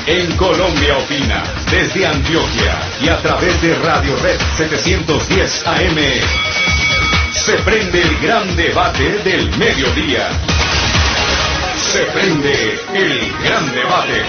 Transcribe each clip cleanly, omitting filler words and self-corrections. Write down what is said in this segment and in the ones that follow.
En Colombia Opina, desde Antioquia y a través de Radio Red 710 AM, se prende el gran debate del mediodía. Se prende el gran debate.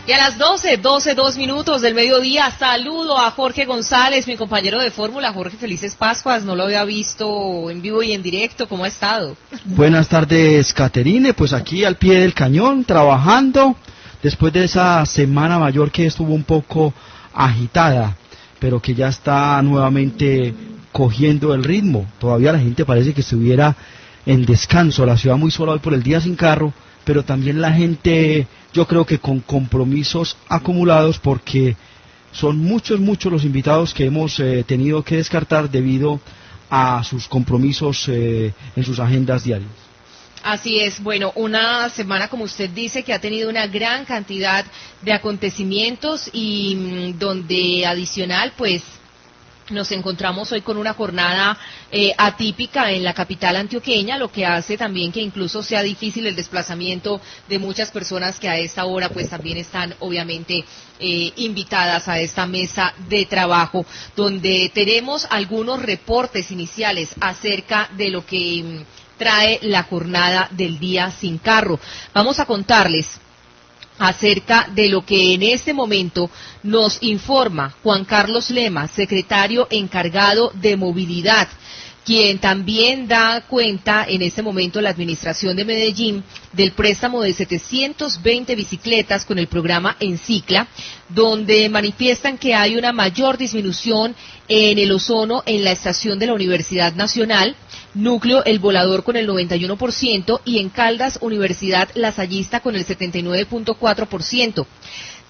Y a las 12:02 del mediodía, saludo a Jorge González, mi compañero de fórmula. Jorge, felices Pascuas, no lo había visto en vivo y en directo, ¿cómo ha estado? Buenas tardes, Caterine, pues aquí al pie del cañón, trabajando, después de esa semana mayor que estuvo un poco agitada, pero que ya está nuevamente cogiendo el ritmo. Todavía la gente parece que estuviera en descanso, la ciudad muy sola hoy por el día sin carro, pero también la gente, yo creo que con compromisos acumulados, porque son muchos los invitados que hemos tenido que descartar debido a sus compromisos en sus agendas diarias. Así es, bueno, una semana, como usted dice, que ha tenido una gran cantidad de acontecimientos y donde adicional, pues, nos encontramos hoy con una jornada atípica en la capital antioqueña, lo que hace también que incluso sea difícil el desplazamiento de muchas personas que a esta hora pues también están obviamente invitadas a esta mesa de trabajo, donde tenemos algunos reportes iniciales acerca de lo que trae la jornada del día sin carro. Vamos a contarles acerca de lo que en este momento nos informa Juan Carlos Lema, secretario encargado de movilidad, quien también da cuenta en este momento la Administración de Medellín del préstamo de 720 bicicletas con el programa Encicla, donde manifiestan que hay una mayor disminución en el ozono en la estación de la Universidad Nacional, Núcleo El Volador con el 91% y en Caldas Universidad Lasallista con el 79.4%.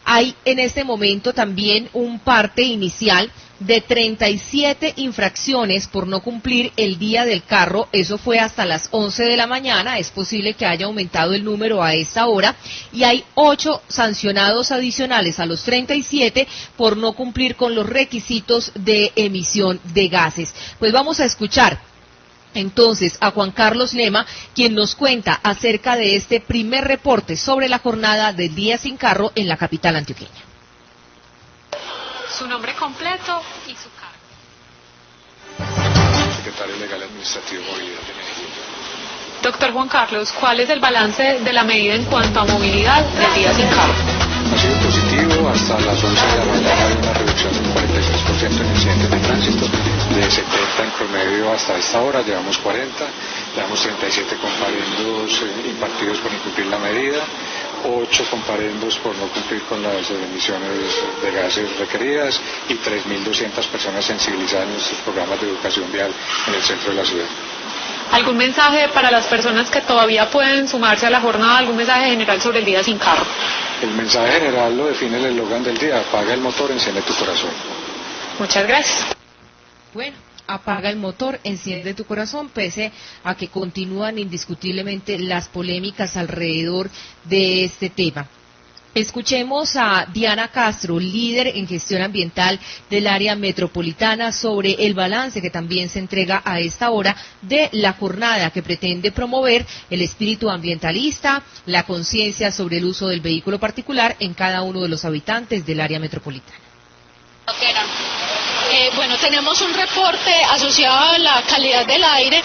Hay en este momento también un parte inicial de 37 infracciones por no cumplir el día del carro. Eso fue hasta las 11 de la mañana. Es posible que haya aumentado el número a esta hora. Y hay 8 sancionados adicionales a los 37 por no cumplir con los requisitos de emisión de gases. Pues vamos a escuchar entonces a Juan Carlos Lema, quien nos cuenta acerca de este primer reporte sobre la jornada del día sin carro en la capital antioqueña. Su nombre completo y su cargo. Secretario Legal Administrativo de Movilidad de Medellín. Doctor Juan Carlos, ¿cuál es el balance de la medida en cuanto a movilidad del día sin carro? Ha sido positivo, hasta las 11 de la mañana hay una reducción del 46% en incidentes de tránsito, de 70 en promedio hasta esta hora, llevamos 40, llevamos 37 comparendos impartidos por incumplir la medida, 8 comparendos por no cumplir con las emisiones de gases requeridas y 3.200 personas sensibilizadas en nuestros programas de educación vial en el centro de la ciudad. ¿Algún mensaje para las personas que todavía pueden sumarse a la jornada? ¿Algún mensaje general sobre el día sin carro? El mensaje general lo define el eslogan del día: apaga el motor, enciende tu corazón. Muchas gracias. Bueno, apaga el motor, enciende tu corazón, pese a que continúan indiscutiblemente las polémicas alrededor de este tema. Escuchemos a Diana Castro, líder en gestión ambiental del área metropolitana, sobre el balance que también se entrega a esta hora de la jornada que pretende promover el espíritu ambientalista, la conciencia sobre el uso del vehículo particular en cada uno de los habitantes del área metropolitana. Bueno, tenemos un reporte asociado a la calidad del aire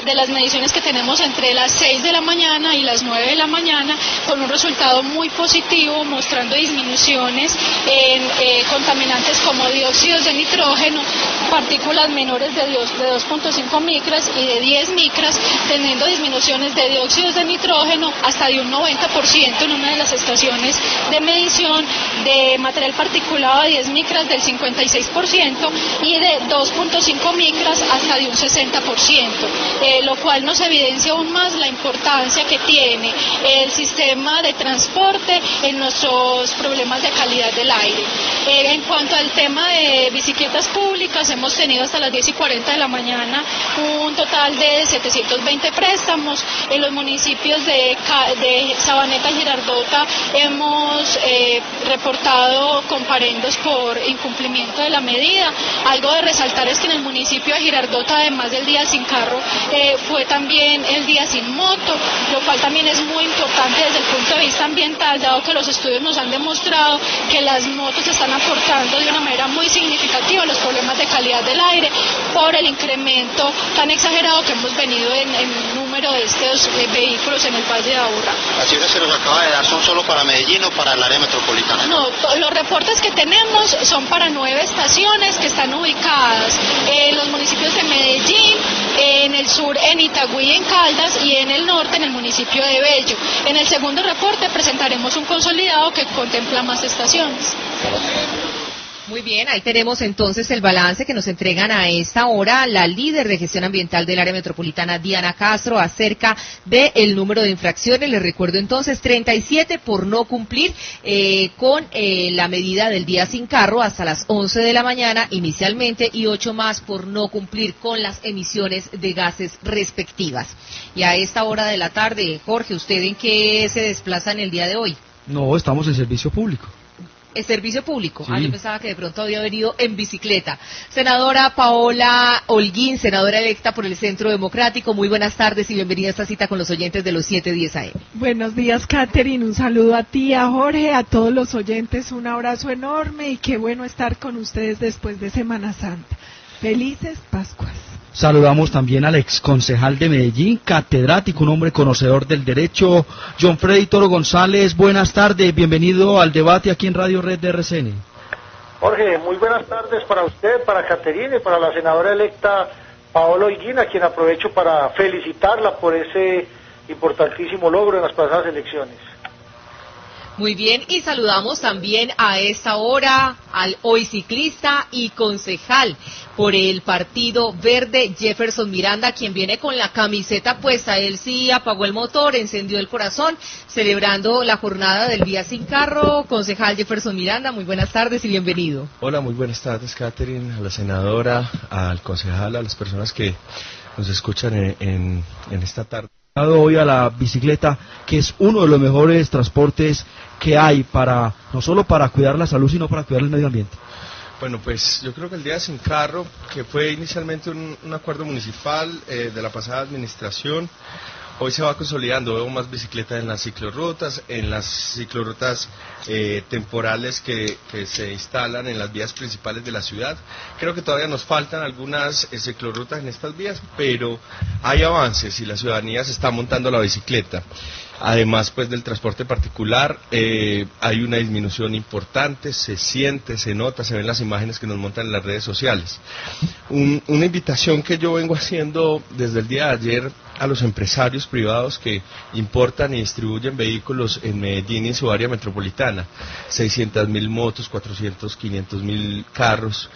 de las mediciones que tenemos entre las 6 de la mañana y las 9 de la mañana, con un resultado muy positivo, mostrando disminuciones en contaminantes como dióxidos de nitrógeno, partículas menores de 2.5 micras y de 10 micras, teniendo disminuciones de dióxidos de nitrógeno hasta de un 90% en una de las estaciones de medición, de material particulado de 10 micras del 56%, y de 2.5 micras hasta de un 60%, lo cual nos evidencia aún más la importancia que tiene el sistema de transporte en nuestros problemas de calidad del aire. En cuanto al tema de bicicletas públicas, hemos tenido hasta las 10:40 de la mañana un total de 720 préstamos. En los municipios de Sabaneta y Girardota hemos reportado comparendos por incumplimiento de la medida. Algo de resaltar es que en el municipio de Girardota, además del día sin carro, fue también el día sin moto, lo cual también es muy importante desde el punto de vista ambiental, dado que los estudios nos han demostrado que las motos están aportando de una manera muy significativa a los problemas de calidad del aire por el incremento tan exagerado que hemos venido en el número de estos vehículos en el Valle de Aburrá. Las cifras que nos acaba de dar son solo para Medellín o para el área metropolitana. No, los reportes que tenemos son para 9 estaciones que están ubicadas en los municipios de Medellín, en el sur en Itagüí, en Caldas, y en el norte en el municipio de Bello. En el segundo reporte presentaremos un consolidado que contempla más estaciones. Muy bien, ahí tenemos entonces el balance que nos entregan a esta hora la líder de gestión ambiental del área metropolitana, Diana Castro, acerca del número de infracciones. Les recuerdo entonces 37 por no cumplir con la medida del día sin carro hasta las 11 de la mañana inicialmente, y 8 más por no cumplir con las emisiones de gases respectivas. Y a esta hora de la tarde, Jorge, ¿usted en qué se desplaza en el día de hoy? No, estamos en servicio público. ¿El servicio público? Sí. Yo pensaba que de pronto había venido en bicicleta. Senadora Paola Holguín, senadora electa por el Centro Democrático, muy buenas tardes y bienvenida a esta cita con los oyentes de los 710 AM. Buenos días, Catherine, un saludo a ti, a Jorge, a todos los oyentes, un abrazo enorme y qué bueno estar con ustedes después de Semana Santa. Felices Pascuas. Saludamos también al exconcejal de Medellín, catedrático, un hombre conocedor del derecho, John Freddy Toro González. Buenas tardes, bienvenido al debate aquí en Radio Red de RCN. Jorge, muy buenas tardes para usted, para Caterine, para la senadora electa Paola Holguín, a quien aprovecho para felicitarla por ese importantísimo logro en las pasadas elecciones. Muy bien, y saludamos también a esta hora al hoy ciclista y concejal por el Partido Verde, Jefferson Miranda, quien viene con la camiseta puesta. Él sí apagó el motor, encendió el corazón, celebrando la jornada del día sin carro. Concejal Jefferson Miranda, muy buenas tardes y bienvenido. Hola, muy buenas tardes, Catherine, a la senadora, al concejal, a las personas que nos escuchan en esta tarde. Hoy a la bicicleta, que es uno de los mejores transportes que hay para, no solo para cuidar la salud, sino para cuidar el medio ambiente. Bueno, pues yo creo que el día sin carro, que fue inicialmente un acuerdo municipal de la pasada administración, hoy se va consolidando. Veo más bicicletas en las ciclorrutas temporales que se instalan en las vías principales de la ciudad. Creo que todavía nos faltan algunas ciclorrutas en estas vías, pero hay avances y la ciudadanía se está montando la bicicleta. Además, pues, del transporte particular, hay una disminución importante, se siente, se nota, se ven las imágenes que nos montan en las redes sociales. Una invitación que yo vengo haciendo desde el día de ayer a los empresarios privados que importan y distribuyen vehículos en Medellín y en su área metropolitana, 600.000 motos, 400, 500.000 carros.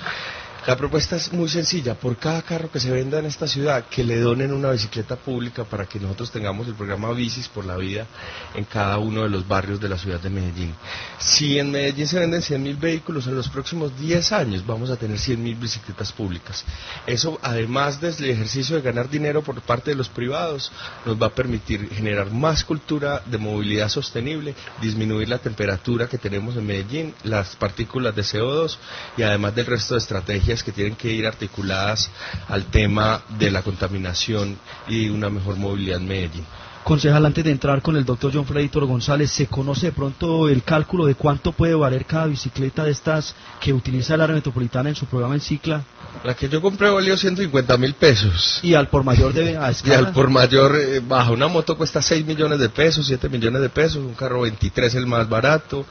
La propuesta es muy sencilla: por cada carro que se venda en esta ciudad, que le donen una bicicleta pública para que nosotros tengamos el programa Bicis por la Vida en cada uno de los barrios de la ciudad de Medellín. Si en Medellín se venden 100.000 vehículos, en los próximos 10 años vamos a tener 100.000 bicicletas públicas. Eso, además del ejercicio de ganar dinero por parte de los privados, nos va a permitir generar más cultura de movilidad sostenible, disminuir la temperatura que tenemos en Medellín, las partículas de CO2 y además del resto de estrategias que tienen que ir articuladas al tema de la contaminación y una mejor movilidad en Medellín. Concejal, antes de entrar con el doctor John Freddy Toro González, ¿se conoce de pronto el cálculo de cuánto puede valer cada bicicleta de estas que utiliza el área metropolitana en su programa en Cicla? La que yo compré valió 150.000 pesos. ¿Y al por mayor debe a escala? Y al por mayor baja. Una moto cuesta 6 millones de pesos, 7 millones de pesos, un carro 23 el más barato,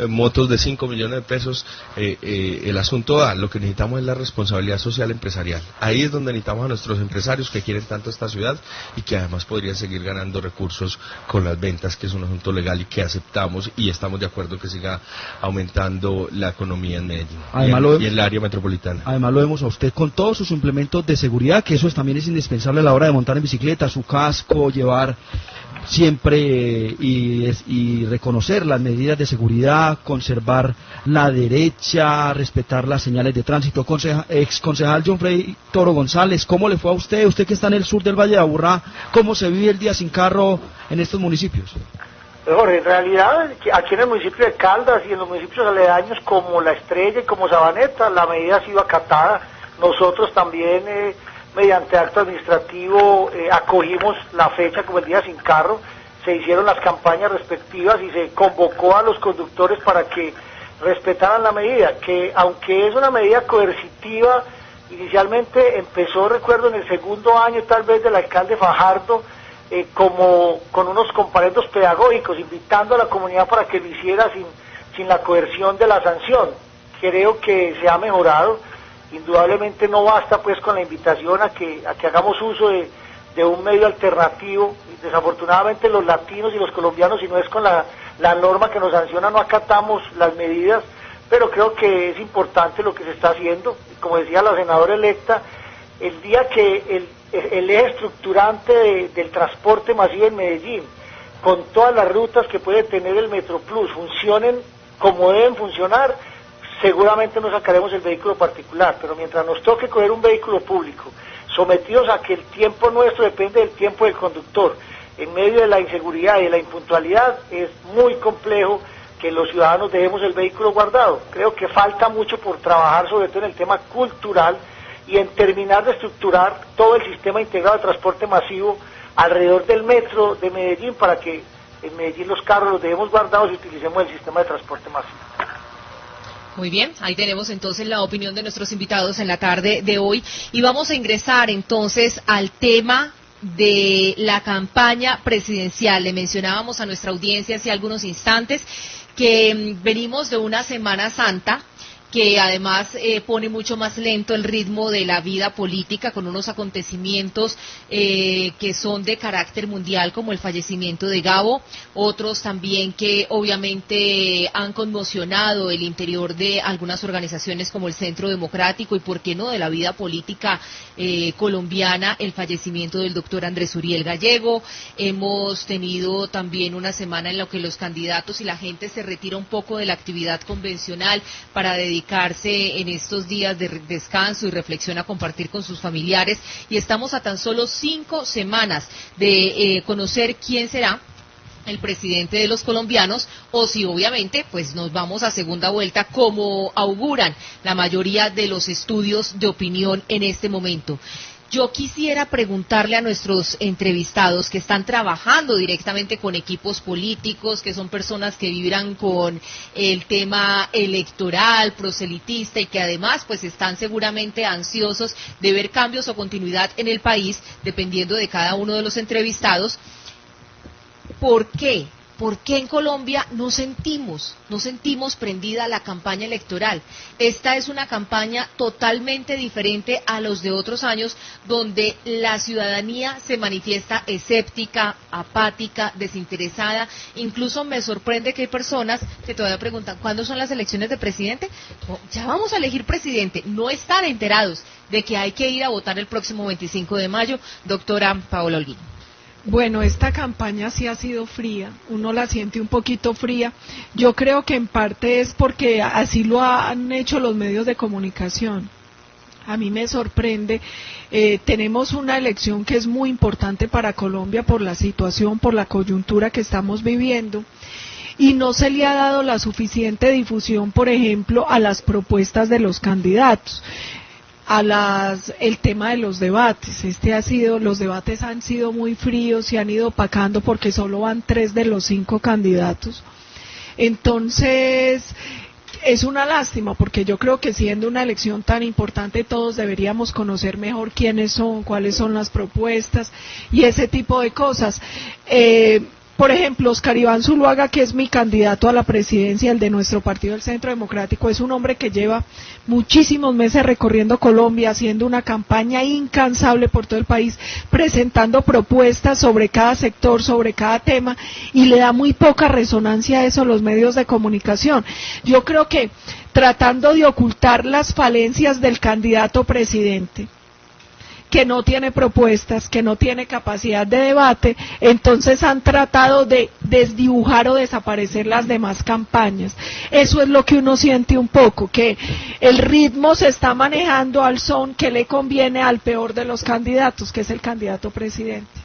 motos de 5 millones de pesos. El asunto lo que necesitamos es la responsabilidad social empresarial. Ahí es donde necesitamos a nuestros empresarios que quieren tanto esta ciudad y que además podrían seguir ganando recursos con las ventas, que es un asunto legal y que aceptamos y estamos de acuerdo que siga aumentando la economía en Medellín y en el área metropolitana. Además lo vemos a usted con todos sus implementos de seguridad, que eso también es indispensable a la hora de montar en bicicleta, su casco, llevar siempre y reconocer las medidas de seguridad, conservar la derecha, respetar las señales de tránsito. Ex concejal John Frey Toro González, ¿cómo le fue a usted que está en el sur del Valle de Aburrá? ¿Cómo se vive el día sin carro en estos municipios? Jorge, en realidad aquí en el municipio de Caldas y en los municipios aledaños como La Estrella y como Sabaneta, la medida ha sido acatada. Nosotros también mediante acto administrativo acogimos la fecha como el día sin carro, se hicieron las campañas respectivas y se convocó a los conductores para que respetaran la medida, que aunque es una medida coercitiva, inicialmente empezó, recuerdo, en el segundo año tal vez del alcalde Fajardo, como con unos comparendos pedagógicos, invitando a la comunidad para que lo hiciera sin la coerción de la sanción. Creo que se ha mejorado. Indudablemente no basta pues con la invitación a que hagamos uso de un medio alternativo. Desafortunadamente los latinos y los colombianos, si no es con la norma que nos sanciona, no acatamos las medidas, pero creo que es importante lo que se está haciendo. Como decía la senadora electa, el día que el eje estructurante del transporte masivo en Medellín, con todas las rutas que puede tener el Metroplus, funcionen como deben funcionar, seguramente no sacaremos el vehículo particular, pero mientras nos toque coger un vehículo público, sometidos a que el tiempo nuestro depende del tiempo del conductor, en medio de la inseguridad y de la impuntualidad, es muy complejo que los ciudadanos dejemos el vehículo guardado. Creo que falta mucho por trabajar, sobre todo en el tema cultural, y en terminar de estructurar todo el sistema integrado de transporte masivo alrededor del metro de Medellín, para que en Medellín los carros los dejemos guardados y utilicemos el sistema de transporte masivo. Muy bien, ahí tenemos entonces la opinión de nuestros invitados en la tarde de hoy y vamos a ingresar entonces al tema de la campaña presidencial. Le mencionábamos a nuestra audiencia hace algunos instantes que venimos de una Semana Santa que además pone mucho más lento el ritmo de la vida política, con unos acontecimientos que son de carácter mundial, como el fallecimiento de Gabo, otros también que obviamente han conmocionado el interior de algunas organizaciones como el Centro Democrático y, por qué no, de la vida política colombiana, el fallecimiento del doctor Andrés Uriel Gallego. Hemos tenido también una semana en la que los candidatos y la gente se retira un poco de la actividad convencional para dedicarse en estos días de descanso y reflexión a compartir con sus familiares, y estamos a tan solo 5 semanas de conocer quién será el presidente de los colombianos, o si obviamente pues nos vamos a segunda vuelta, como auguran la mayoría de los estudios de opinión en este momento. Yo quisiera preguntarle a nuestros entrevistados que están trabajando directamente con equipos políticos, que son personas que vibran con el tema electoral, proselitista, y que además pues están seguramente ansiosos de ver cambios o continuidad en el país, dependiendo de cada uno de los entrevistados. ¿Por qué? ¿Por qué en Colombia no sentimos prendida la campaña electoral? Esta es una campaña totalmente diferente a los de otros años, donde la ciudadanía se manifiesta escéptica, apática, desinteresada. Incluso me sorprende que hay personas que todavía preguntan, ¿cuándo son las elecciones de presidente? No, ya vamos a elegir presidente. No están enterados de que hay que ir a votar el próximo 25 de mayo. Doctora Paola Holguín. Bueno, esta campaña sí ha sido fría, uno la siente un poquito fría. Yo creo que en parte es porque así lo han hecho los medios de comunicación. A mí me sorprende, tenemos una elección que es muy importante para Colombia por la situación, por la coyuntura que estamos viviendo, y no se le ha dado la suficiente difusión, por ejemplo, a las propuestas de los candidatos. El tema de los debates, los debates han sido muy fríos, se han ido opacando porque solo van 3 de los 5 candidatos. Entonces, es una lástima, porque yo creo que siendo una elección tan importante todos deberíamos conocer mejor quiénes son, cuáles son las propuestas y ese tipo de cosas. Por ejemplo, Oscar Iván Zuluaga, que es mi candidato a la presidencia, el de nuestro partido, el Centro Democrático, es un hombre que lleva muchísimos meses recorriendo Colombia, haciendo una campaña incansable por todo el país, presentando propuestas sobre cada sector, sobre cada tema, y le da muy poca resonancia a eso a los medios de comunicación. Yo creo que tratando de ocultar las falencias del candidato presidente, que no tiene propuestas, que no tiene capacidad de debate, entonces han tratado de desdibujar o desaparecer las demás campañas. Eso es lo que uno siente un poco, que el ritmo se está manejando al son que le conviene al peor de los candidatos, que es el candidato presidente.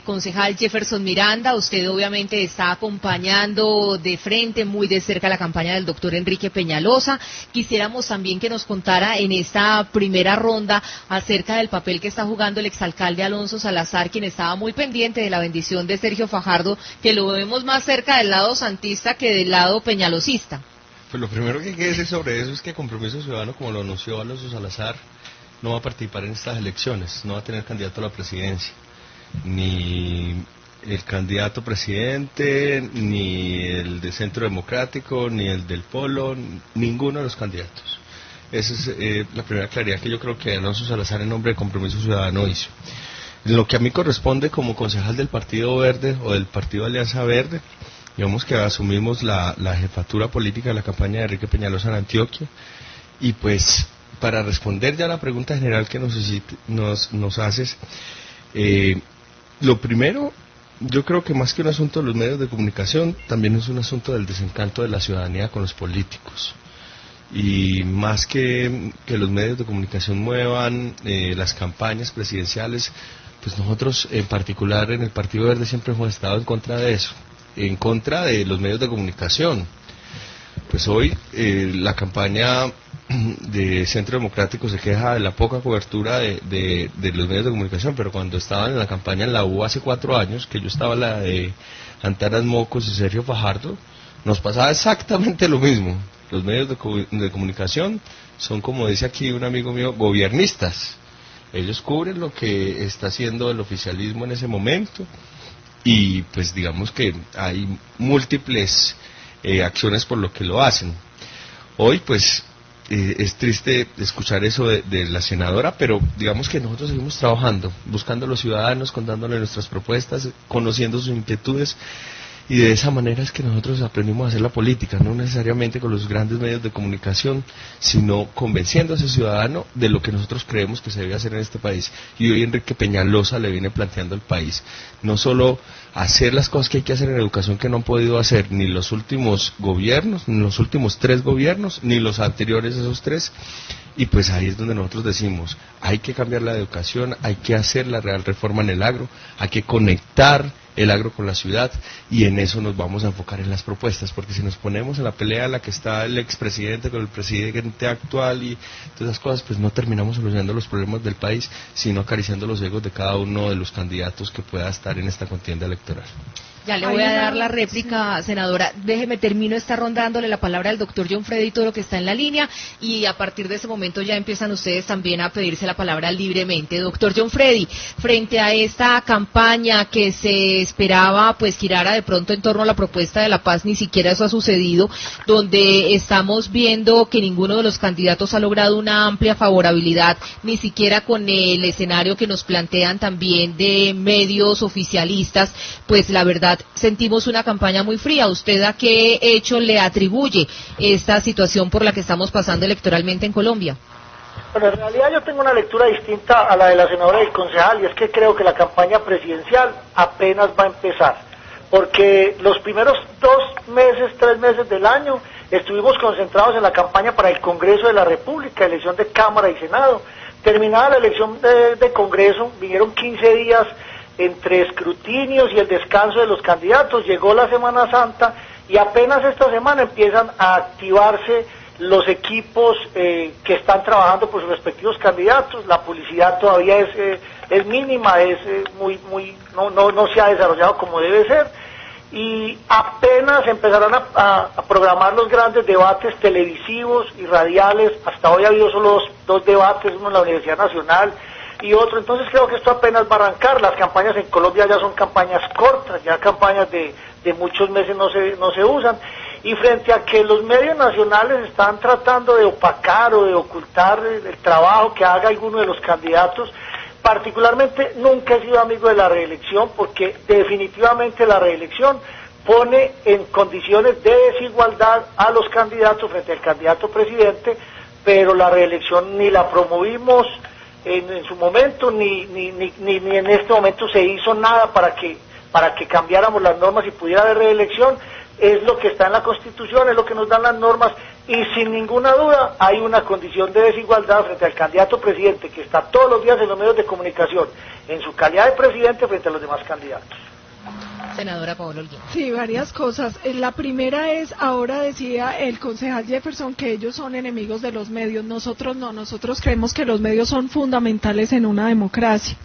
Concejal Jefferson Miranda, usted obviamente está acompañando de frente, muy de cerca, la campaña del doctor Enrique Peñalosa. Quisiéramos también que nos contara en esta primera ronda acerca del papel que está jugando el exalcalde Alonso Salazar, quien estaba muy pendiente de la bendición de Sergio Fajardo, que lo vemos más cerca del lado santista que del lado peñalosista. Pues lo primero que hay que decir sobre eso es que Compromiso Ciudadano, como lo anunció Alonso Salazar, no va a participar en estas elecciones, no va a tener candidato a la presidencia. Ni el candidato presidente, ni el de Centro Democrático, ni el del Polo, ninguno de los candidatos. Esa es la primera claridad que yo creo que Alonso Salazar en nombre de Compromiso Ciudadano hizo. Lo que a mí corresponde como concejal del Partido Verde o del Partido Alianza Verde, digamos que asumimos la jefatura política de la campaña de Enrique Peñalosa en Antioquia, y pues para responder ya a la pregunta general que nos haces, lo primero, yo creo que más que un asunto de los medios de comunicación, también es un asunto del desencanto de la ciudadanía con los políticos. Y más que los medios de comunicación muevan las campañas presidenciales, pues nosotros en particular en el Partido Verde siempre hemos estado en contra de eso, en contra de los medios de comunicación. Pues hoy la campaña de Centro Democrático se queja de la poca cobertura de los medios de comunicación, pero cuando estaban en la campaña en la U hace 4 años, que yo estaba en la de Antanas Mocos y Sergio Fajardo, nos pasaba exactamente lo mismo. Los medios de comunicación son, como dice aquí un amigo mío, gobiernistas. Ellos cubren lo que está haciendo el oficialismo en ese momento, y pues digamos que hay múltiples acciones por lo que lo hacen. Hoy pues es triste escuchar eso de la senadora, pero digamos que nosotros seguimos trabajando, buscando a los ciudadanos, contándole nuestras propuestas, conociendo sus inquietudes, y de esa manera es que nosotros aprendimos a hacer la política, no necesariamente con los grandes medios de comunicación, sino convenciendo a ese ciudadano de lo que nosotros creemos que se debe hacer en este país. Y hoy Enrique Peñalosa le viene planteando al país, no solo hacer las cosas que hay que hacer en educación que no han podido hacer ni los últimos gobiernos, ni los últimos 3 gobiernos, ni los anteriores a esos 3, y pues ahí es donde nosotros decimos, hay que cambiar la educación, hay que hacer la real reforma en el agro, hay que conectar el agro con la ciudad, y en eso nos vamos a enfocar en las propuestas, porque si nos ponemos en la pelea en la que está el expresidente con el presidente actual y todas esas cosas, pues no terminamos solucionando los problemas del país, sino acariciando los egos de cada uno de los candidatos que pueda estar en esta contienda electoral. Ya le voy a dar la réplica, senadora. Déjeme, termino esta ronda dándole la palabra al doctor John Freddy Toro, que está en la línea, y a partir de ese momento ya empiezan ustedes también a pedirse la palabra libremente. Doctor John Freddy, frente a esta campaña que se esperaba pues girara de pronto en torno a la propuesta de la paz, ni siquiera eso ha sucedido, donde estamos viendo que ninguno de los candidatos ha logrado una amplia favorabilidad, ni siquiera con el escenario que nos plantean también de medios oficialistas, pues la verdad sentimos una campaña muy fría. ¿Usted a qué hecho le atribuye esta situación por la que estamos pasando electoralmente en Colombia? Bueno, en realidad yo tengo una lectura distinta a la de la senadora y el concejal, y es que creo que la campaña presidencial apenas va a empezar, porque los primeros 3 meses del año estuvimos concentrados en la campaña para el Congreso de la República, elección de Cámara y Senado. Terminada la elección de Congreso, vinieron 15 días entre escrutinios y el descanso de los candidatos, llegó la Semana Santa y apenas esta semana empiezan a activarse los equipos que están trabajando por sus respectivos candidatos. La publicidad todavía es mínima, no se ha desarrollado como debe ser, y apenas empezarán a programar los grandes debates televisivos y radiales. Hasta hoy ha habido solo dos debates, uno en la Universidad Nacional y otro. Entonces creo que esto apenas va a arrancar. Las campañas en Colombia ya son campañas cortas, ya campañas de muchos meses no se usan, y frente a que los medios nacionales están tratando de opacar o de ocultar el trabajo que haga alguno de los candidatos, particularmente nunca he sido amigo de la reelección, porque definitivamente la reelección pone en condiciones de desigualdad a los candidatos frente al candidato presidente, pero la reelección ni la promovimos en su momento ni en este momento se hizo nada para que cambiáramos las normas y pudiera haber reelección. Es lo que está en la Constitución, es lo que nos dan las normas, y sin ninguna duda hay una condición de desigualdad frente al candidato presidente que está todos los días en los medios de comunicación en su calidad de presidente frente a los demás candidatos. Senadora Paola Holguín. Sí, varias cosas. La primera es, ahora decía el concejal Jefferson que ellos son enemigos de los medios. Nosotros no, nosotros creemos que los medios son fundamentales en una democracia.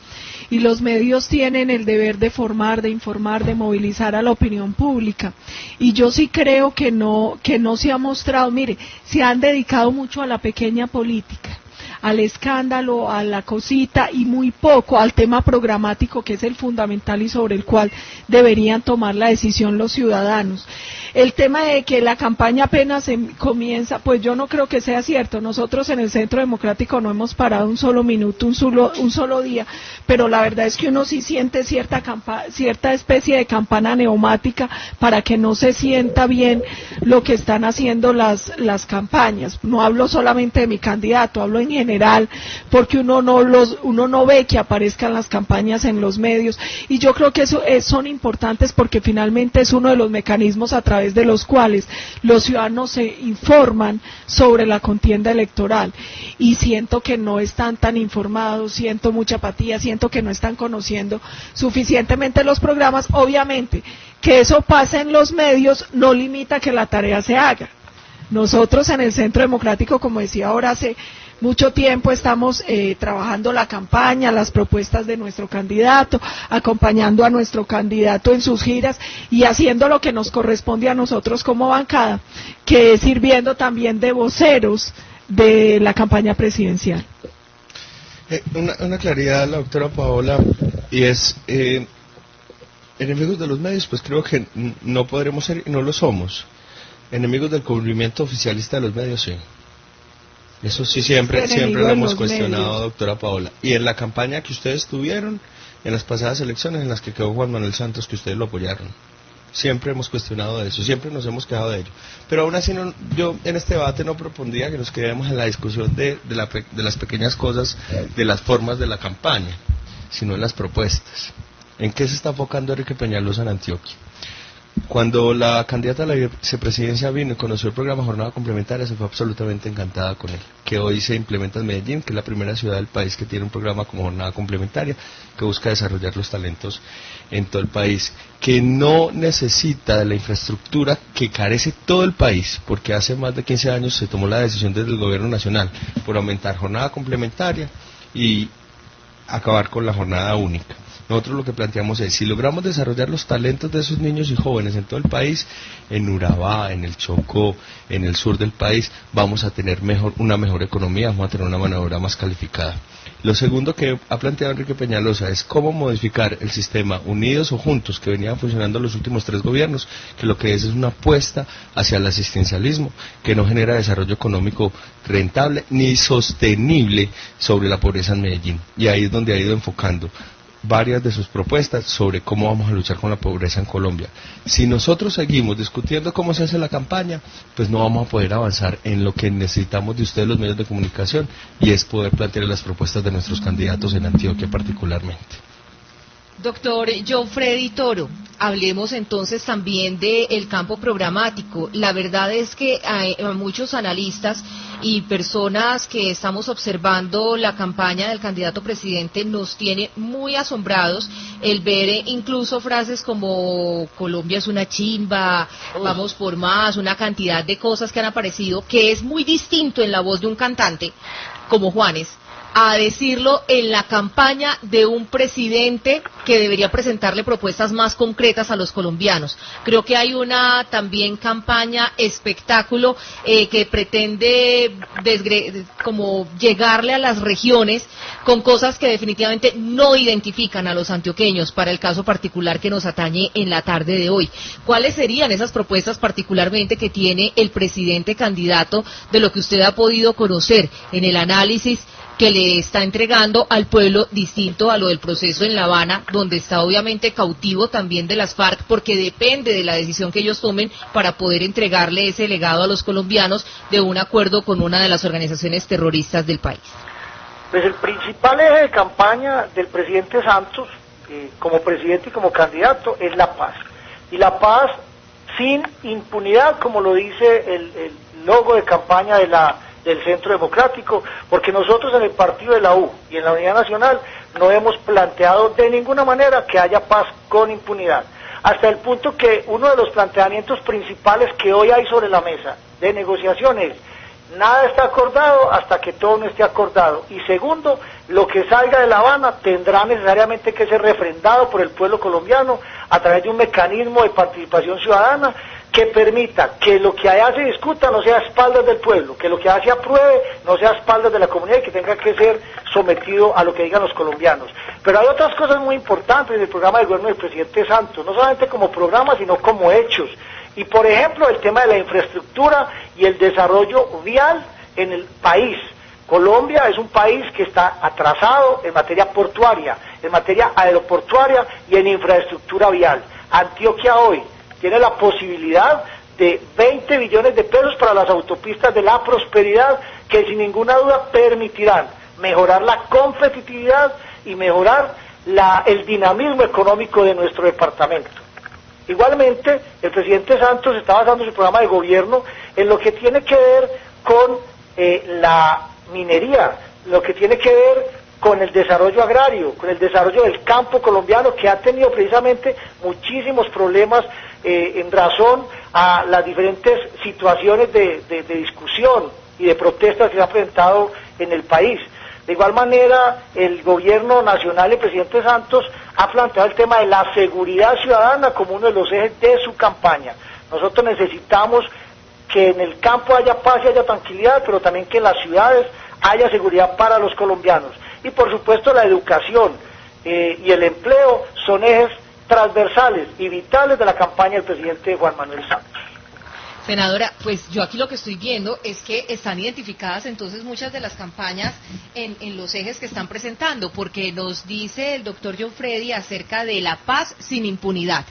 Y los medios tienen el deber de formar, de informar, de movilizar a la opinión pública. Y yo sí creo que no se ha mostrado, mire, se han dedicado mucho a la pequeña política, al escándalo, a la cosita, y muy poco al tema programático, que es el fundamental y sobre el cual deberían tomar la decisión los ciudadanos. El tema de que la campaña apenas comienza, pues yo no creo que sea cierto. Nosotros en el Centro Democrático no hemos parado un solo minuto, un solo día, pero la verdad es que uno sí siente cierta especie de campana neumática para que no se sienta bien lo que están haciendo las campañas. No hablo solamente de mi candidato, hablo en general, porque uno no ve que aparezcan las campañas en los medios, y yo creo que son importantes porque finalmente es uno de los mecanismos a través de los cuales los ciudadanos se informan sobre la contienda electoral, y siento que no están tan informados, siento mucha apatía, siento que no están conociendo suficientemente los programas. Obviamente que eso pasa en los medios no limita que la tarea se haga. Nosotros en el Centro Democrático, como decía ahora, hace mucho tiempo estamos trabajando la campaña, las propuestas de nuestro candidato, acompañando a nuestro candidato en sus giras y haciendo lo que nos corresponde a nosotros como bancada, que es sirviendo también de voceros de la campaña presidencial. Una claridad a la doctora Paola, y es, enemigos de los medios, pues creo que no podremos ser, y no lo somos. Enemigos del cubrimiento oficialista de los medios, sí. Eso sí, siempre lo hemos cuestionado, medios. Doctora Paola. Y en la campaña que ustedes tuvieron, en las pasadas elecciones en las que quedó Juan Manuel Santos, que ustedes lo apoyaron, siempre hemos cuestionado eso, siempre nos hemos quejado de ello. Pero aún así, yo en este debate no propondría que nos quedemos en la discusión de las pequeñas cosas, de las formas de la campaña, sino en las propuestas. ¿En qué se está enfocando Enrique Peñalosa en Antioquia? Cuando la candidata a la vicepresidencia vino y conoció el programa Jornada Complementaria, se fue absolutamente encantada con él, que hoy se implementa en Medellín, que es la primera ciudad del país que tiene un programa como Jornada Complementaria, que busca desarrollar los talentos en todo el país, que no necesita de la infraestructura que carece todo el país, porque hace más de 15 años se tomó la decisión desde el gobierno nacional por aumentar Jornada Complementaria y acabar con la jornada única. Nosotros lo que planteamos es, si logramos desarrollar los talentos de esos niños y jóvenes en todo el país, en Urabá, en el Chocó, en el sur del país, vamos a tener una mejor economía, vamos a tener una mano de obra más calificada. Lo segundo que ha planteado Enrique Peñalosa es cómo modificar el sistema Unidos o Juntos, que venía funcionando los últimos 3 gobiernos, que lo que es una apuesta hacia el asistencialismo, que no genera desarrollo económico rentable ni sostenible sobre la pobreza en Medellín. Y ahí es donde ha ido enfocando varias de sus propuestas sobre cómo vamos a luchar con la pobreza en Colombia. Si nosotros seguimos discutiendo cómo se hace la campaña, pues no vamos a poder avanzar en lo que necesitamos de ustedes los medios de comunicación, y es poder plantear las propuestas de nuestros candidatos en Antioquia particularmente. Doctor Joffredi Toro, hablemos entonces también del campo programático. La verdad es que hay muchos analistas y personas que estamos observando la campaña del candidato presidente, nos tiene muy asombrados el ver incluso frases como Colombia es una chimba, vamos por más, una cantidad de cosas que han aparecido, que es muy distinto en la voz de un cantante como Juanes a decirlo en la campaña de un presidente que debería presentarle propuestas más concretas a los colombianos. Creo que hay una también campaña espectáculo que pretende como llegarle a las regiones con cosas que definitivamente no identifican a los antioqueños para el caso particular que nos atañe en la tarde de hoy. ¿Cuáles serían esas propuestas particularmente que tiene el presidente candidato de lo que usted ha podido conocer en el análisis que le está entregando al pueblo, distinto a lo del proceso en La Habana, donde está obviamente cautivo también de las FARC, porque depende de la decisión que ellos tomen para poder entregarle ese legado a los colombianos de un acuerdo con una de las organizaciones terroristas del país? Pues el principal eje de campaña del presidente Santos, como presidente y como candidato, es la paz. Y la paz sin impunidad, como lo dice el logo de campaña del Centro Democrático, porque nosotros en el partido de la U y en la Unidad Nacional no hemos planteado de ninguna manera que haya paz con impunidad, hasta el punto que uno de los planteamientos principales que hoy hay sobre la mesa de negociaciones, nada está acordado hasta que todo no esté acordado, y segundo, lo que salga de La Habana tendrá necesariamente que ser refrendado por el pueblo colombiano a través de un mecanismo de participación ciudadana que permita que lo que allá se discuta no sea a espaldas del pueblo, que lo que allá se apruebe no sea a espaldas de la comunidad y que tenga que ser sometido a lo que digan los colombianos. Pero hay otras cosas muy importantes en el programa de gobierno del presidente Santos, no solamente como programa, sino como hechos. Y por ejemplo, el tema de la infraestructura y el desarrollo vial en el país. Colombia es un país que está atrasado en materia portuaria, en materia aeroportuaria y en infraestructura vial. Antioquia hoy tiene la posibilidad de 20 billones de pesos para las autopistas de la prosperidad que sin ninguna duda permitirán mejorar la competitividad y mejorar el dinamismo económico de nuestro departamento. Igualmente, el presidente Santos está basando su programa de gobierno en lo que tiene que ver con la minería, lo que tiene que ver con el desarrollo agrario, con el desarrollo del campo colombiano, que ha tenido precisamente muchísimos problemas en razón a las diferentes situaciones de discusión y de protestas que se han presentado en el país. De igual manera, el gobierno nacional y el presidente Santos ha planteado el tema de la seguridad ciudadana como uno de los ejes de su campaña. Nosotros necesitamos que en el campo haya paz y haya tranquilidad, pero también que en las ciudades haya seguridad para los colombianos. Y por supuesto la educación y el empleo son ejes transversales y vitales de la campaña del presidente Juan Manuel Santos. Senadora, pues yo aquí lo que estoy viendo es que están identificadas entonces muchas de las campañas en los ejes que están presentando, porque nos dice el doctor John Freddy acerca de la paz sin impunidad,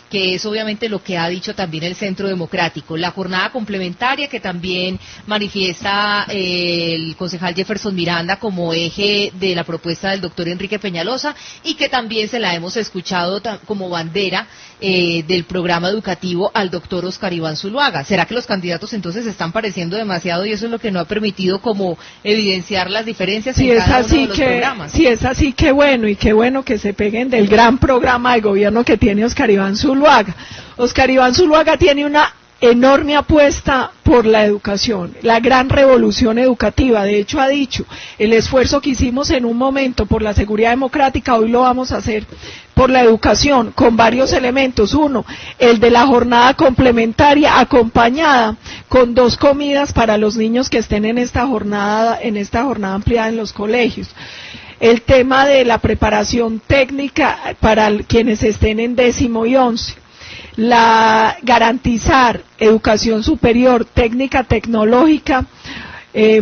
que es obviamente lo que ha dicho también el Centro Democrático, la jornada complementaria que también manifiesta el concejal Jefferson Miranda como eje de la propuesta del doctor Enrique Peñalosa y que también se la hemos escuchado como bandera del programa educativo al doctor Oscar Iván Zuluaga. ¿Será que los candidatos entonces se están pareciendo demasiado y eso es lo que no ha permitido como evidenciar las diferencias en cada uno de los programas? Si es así, qué bueno, y qué bueno que se peguen del gran programa de gobierno que tiene Oscar Iván Zuluaga. Oscar Iván Zuluaga tiene una enorme apuesta por la educación, la gran revolución educativa. De hecho, ha dicho, el esfuerzo que hicimos en un momento por la seguridad democrática, hoy lo vamos a hacer por la educación, con varios elementos. Uno, el de la jornada complementaria, acompañada con 2 comidas para los niños que estén en esta jornada ampliada en los colegios. El tema de la preparación técnica para quienes estén en 10º y 11. Garantizar educación superior, técnica, tecnológica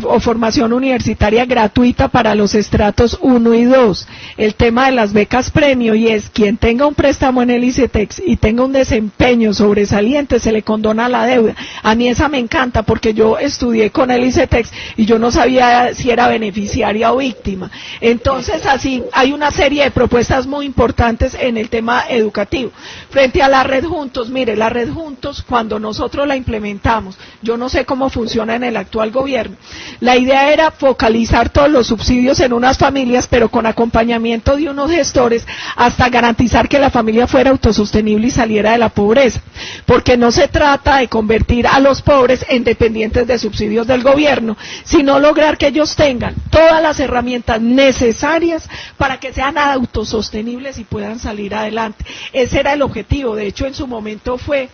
o formación universitaria gratuita para los estratos 1 y 2. El tema de las becas premio, y es quien tenga un préstamo en el ICETEX y tenga un desempeño sobresaliente, se le condona la deuda. A mí esa me encanta porque yo estudié con el ICETEX y yo no sabía si era beneficiaria o víctima. Entonces, así hay una serie de propuestas muy importantes en el tema educativo. Frente a la Red Juntos, mire, la Red Juntos, cuando nosotros la implementamos, yo no sé cómo funciona en el actual gobierno. La idea era focalizar todos los subsidios en unas familias, pero con acompañamiento de unos gestores, hasta garantizar que la familia fuera autosostenible y saliera de la pobreza. Porque no se trata de convertir a los pobres en dependientes de subsidios del gobierno, sino lograr que ellos tengan todas las herramientas necesarias para que sean autosostenibles y puedan salir adelante. Ese era el objetivo. De hecho, en su momento fue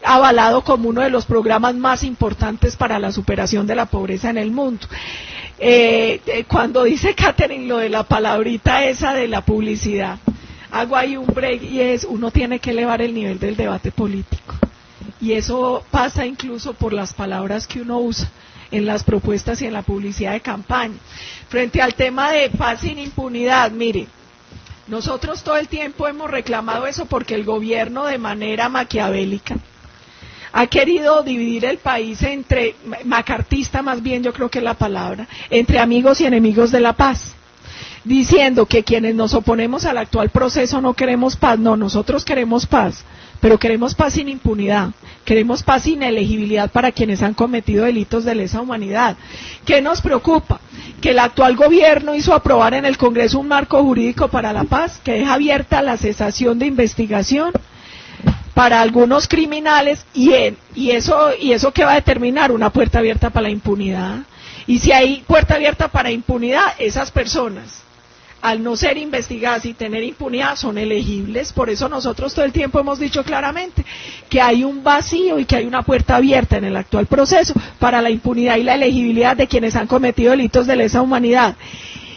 avalado como uno de los programas más importantes para la superación de la pobreza en el mundo. Cuando dice Catherine lo de la palabrita esa de la publicidad, hago ahí un break, y es, uno tiene que elevar el nivel del debate político, y eso pasa incluso por las palabras que uno usa en las propuestas y en la publicidad de campaña. Frente al tema de paz sin impunidad, mire, nosotros todo el tiempo hemos reclamado eso porque el gobierno, de manera maquiavélica, ha querido dividir el país entre, macartista más bien yo creo que es la palabra, entre amigos y enemigos de la paz. diciendo que quienes nos oponemos al actual proceso no queremos paz. No, nosotros queremos paz, pero queremos paz sin impunidad, queremos paz sin elegibilidad para quienes han cometido delitos de lesa humanidad. ¿Qué nos preocupa? Que el actual gobierno hizo aprobar en el Congreso un marco jurídico para la paz que deja abierta la cesación de investigación para algunos criminales y eso que va a determinar una puerta abierta para la impunidad. Y si hay puerta abierta para impunidad, esas personas, al no ser investigadas y tener impunidad, son elegibles. Por eso nosotros todo el tiempo hemos dicho claramente que hay un vacío y que hay una puerta abierta en el actual proceso para la impunidad y la elegibilidad de quienes han cometido delitos de lesa humanidad.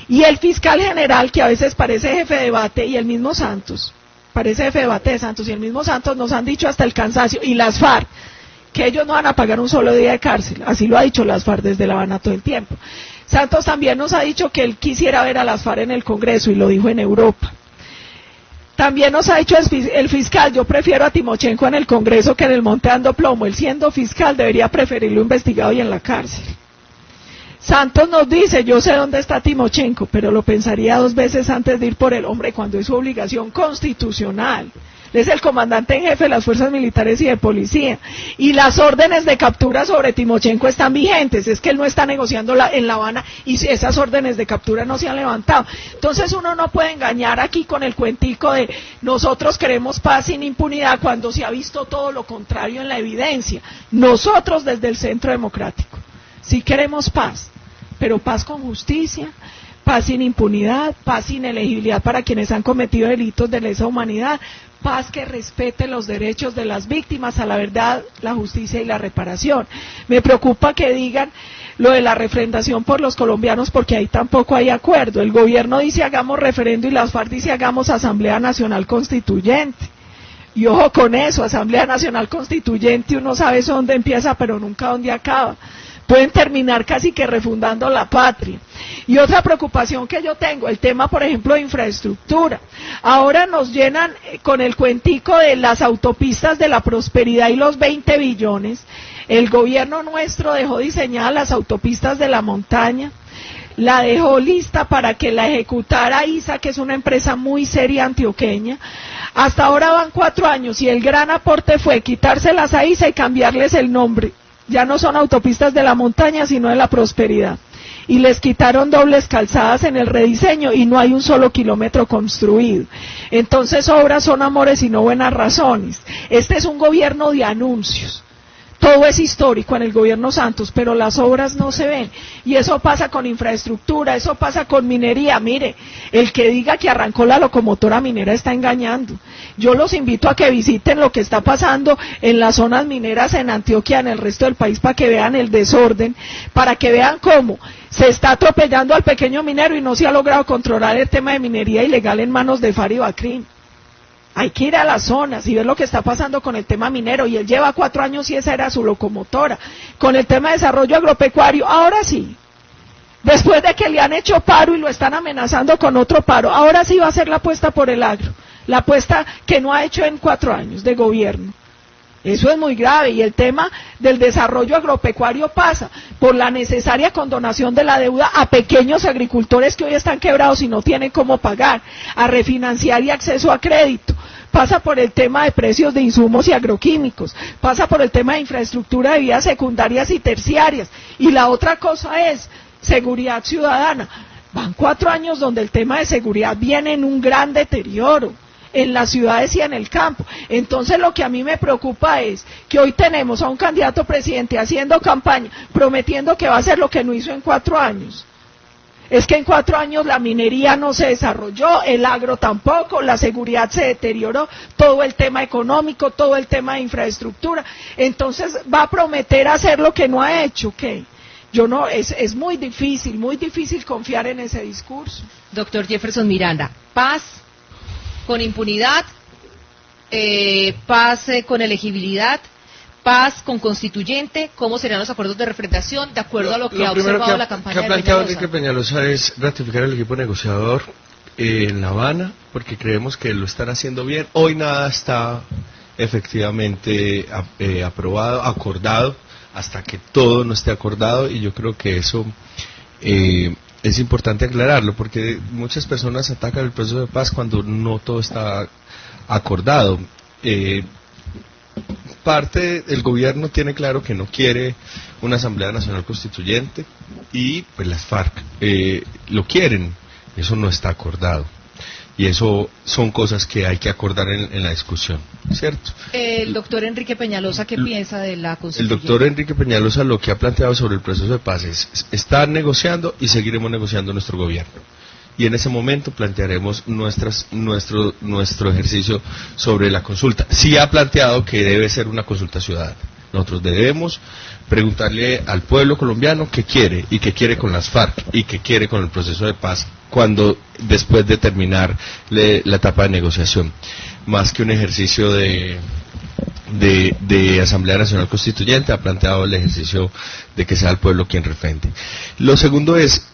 Y el fiscal general, que a veces parece jefe de debate, y el mismo Santos, parece jefe de debate de Santos, y el mismo Santos nos han dicho hasta el cansancio, y las FARC, que ellos no van a pagar un solo día de cárcel. Así lo ha dicho las FARC desde La Habana todo el tiempo. Santos también nos ha dicho que él quisiera ver a las FARC en el Congreso, y lo dijo en Europa. También nos ha dicho el fiscal, yo prefiero a Timochenko en el Congreso que en el monte dando plomo. Él, siendo fiscal, debería preferirlo investigado y en la cárcel. Santos nos dice, yo sé dónde está Timochenko, pero lo pensaría 2 veces antes de ir por el hombre cuando es su obligación constitucional. Él es el comandante en jefe de las fuerzas militares y de policía, y las órdenes de captura sobre Timochenko están vigentes. Es que él no está negociando en La Habana y esas órdenes de captura no se han levantado. Entonces uno no puede engañar aquí con el cuentico de nosotros queremos paz sin impunidad cuando se ha visto todo lo contrario en la evidencia. Nosotros desde el Centro Democrático sí queremos paz, pero paz con justicia, paz sin impunidad, paz sin elegibilidad para quienes han cometido delitos de lesa humanidad, paz que respete los derechos de las víctimas a la verdad, la justicia y la reparación. Me preocupa que digan lo de la refrendación por los colombianos, porque ahí tampoco hay acuerdo. El gobierno dice hagamos referendo y las FARC dice hagamos Asamblea Nacional Constituyente. Y ojo con eso, Asamblea Nacional Constituyente, uno sabe dónde empieza pero nunca dónde acaba. Pueden terminar casi que refundando la patria. Y otra preocupación que yo tengo, el tema, por ejemplo, de infraestructura. Ahora nos llenan con el cuentico de las autopistas de la prosperidad y los 20 billones. El gobierno nuestro dejó diseñadas las autopistas de la montaña, la dejó lista para que la ejecutara ISA, que es una empresa muy seria antioqueña. Hasta ahora van 4 años y el gran aporte fue quitárselas a ISA y cambiarles el nombre. Ya no son autopistas de la montaña, sino de la prosperidad. Y les quitaron dobles calzadas en el rediseño y no hay un solo kilómetro construido. Entonces obras son amores y no buenas razones. Este es un gobierno de anuncios. Todo es histórico en el gobierno Santos, pero las obras no se ven. Y eso pasa con infraestructura, eso pasa con minería. Mire, el que diga que arrancó la locomotora minera está engañando. Yo los invito a que visiten lo que está pasando en las zonas mineras en Antioquia, en el resto del país, para que vean el desorden, para que vean cómo se está atropellando al pequeño minero y no se ha logrado controlar el tema de minería ilegal en manos de FARC y Bacrim. Hay que ir a las zonas y ver lo que está pasando con el tema minero, y él lleva 4 años y esa era su locomotora. Con el tema de desarrollo agropecuario, ahora sí, después de que le han hecho paro y lo están amenazando con otro paro, ahora sí va a ser la apuesta por el agro, la apuesta que no ha hecho en 4 años de gobierno. Eso es muy grave, y el tema del desarrollo agropecuario pasa por la necesaria condonación de la deuda a pequeños agricultores que hoy están quebrados y no tienen cómo pagar, a refinanciar y acceso a crédito. Pasa por el tema de precios de insumos y agroquímicos, pasa por el tema de infraestructura de vías secundarias y terciarias, y la otra cosa es seguridad ciudadana. Van 4 años donde el tema de seguridad viene en un gran deterioro en las ciudades y en el campo. Entonces lo que a mí me preocupa es que hoy tenemos a un candidato presidente haciendo campaña, prometiendo que va a hacer lo que no hizo en 4 años. Es que en 4 años la minería no se desarrolló, el agro tampoco, la seguridad se deterioró, todo el tema económico, todo el tema de infraestructura. Entonces va a prometer hacer lo que no ha hecho, ¿qué? Yo no, es muy difícil confiar en ese discurso. Doctor Jefferson Miranda, paz con impunidad, paz con elegibilidad, paz con constituyente. ¿Cómo serían los acuerdos de refrendación de acuerdo a lo que ha observado la campaña de Peñalosa? Lo que ha planteado Enrique Peñalosa es ratificar el equipo negociador en La Habana, porque creemos que lo están haciendo bien. Hoy nada está efectivamente aprobado, acordado, hasta que todo no esté acordado, y yo creo que eso es importante aclararlo, porque muchas personas atacan el proceso de paz cuando no todo está acordado. Parte del gobierno tiene claro que no quiere una Asamblea Nacional Constituyente y pues las FARC lo quieren, eso no está acordado. Y eso son cosas que hay que acordar en la discusión, ¿cierto? El doctor Enrique Peñalosa, ¿qué piensa de la Constitución? El doctor Enrique Peñalosa lo que ha planteado sobre el proceso de paz es, está negociando y seguiremos negociando nuestro gobierno. Y en ese momento plantearemos nuestro ejercicio sobre la consulta. Sí ha planteado que debe ser una consulta ciudadana. Nosotros debemos preguntarle al pueblo colombiano qué quiere, y qué quiere con las FARC, y qué quiere con el proceso de paz, después de terminar la etapa de negociación. Más que un ejercicio de Asamblea Nacional Constituyente, ha planteado el ejercicio de que sea el pueblo quien refrende. Lo segundo es,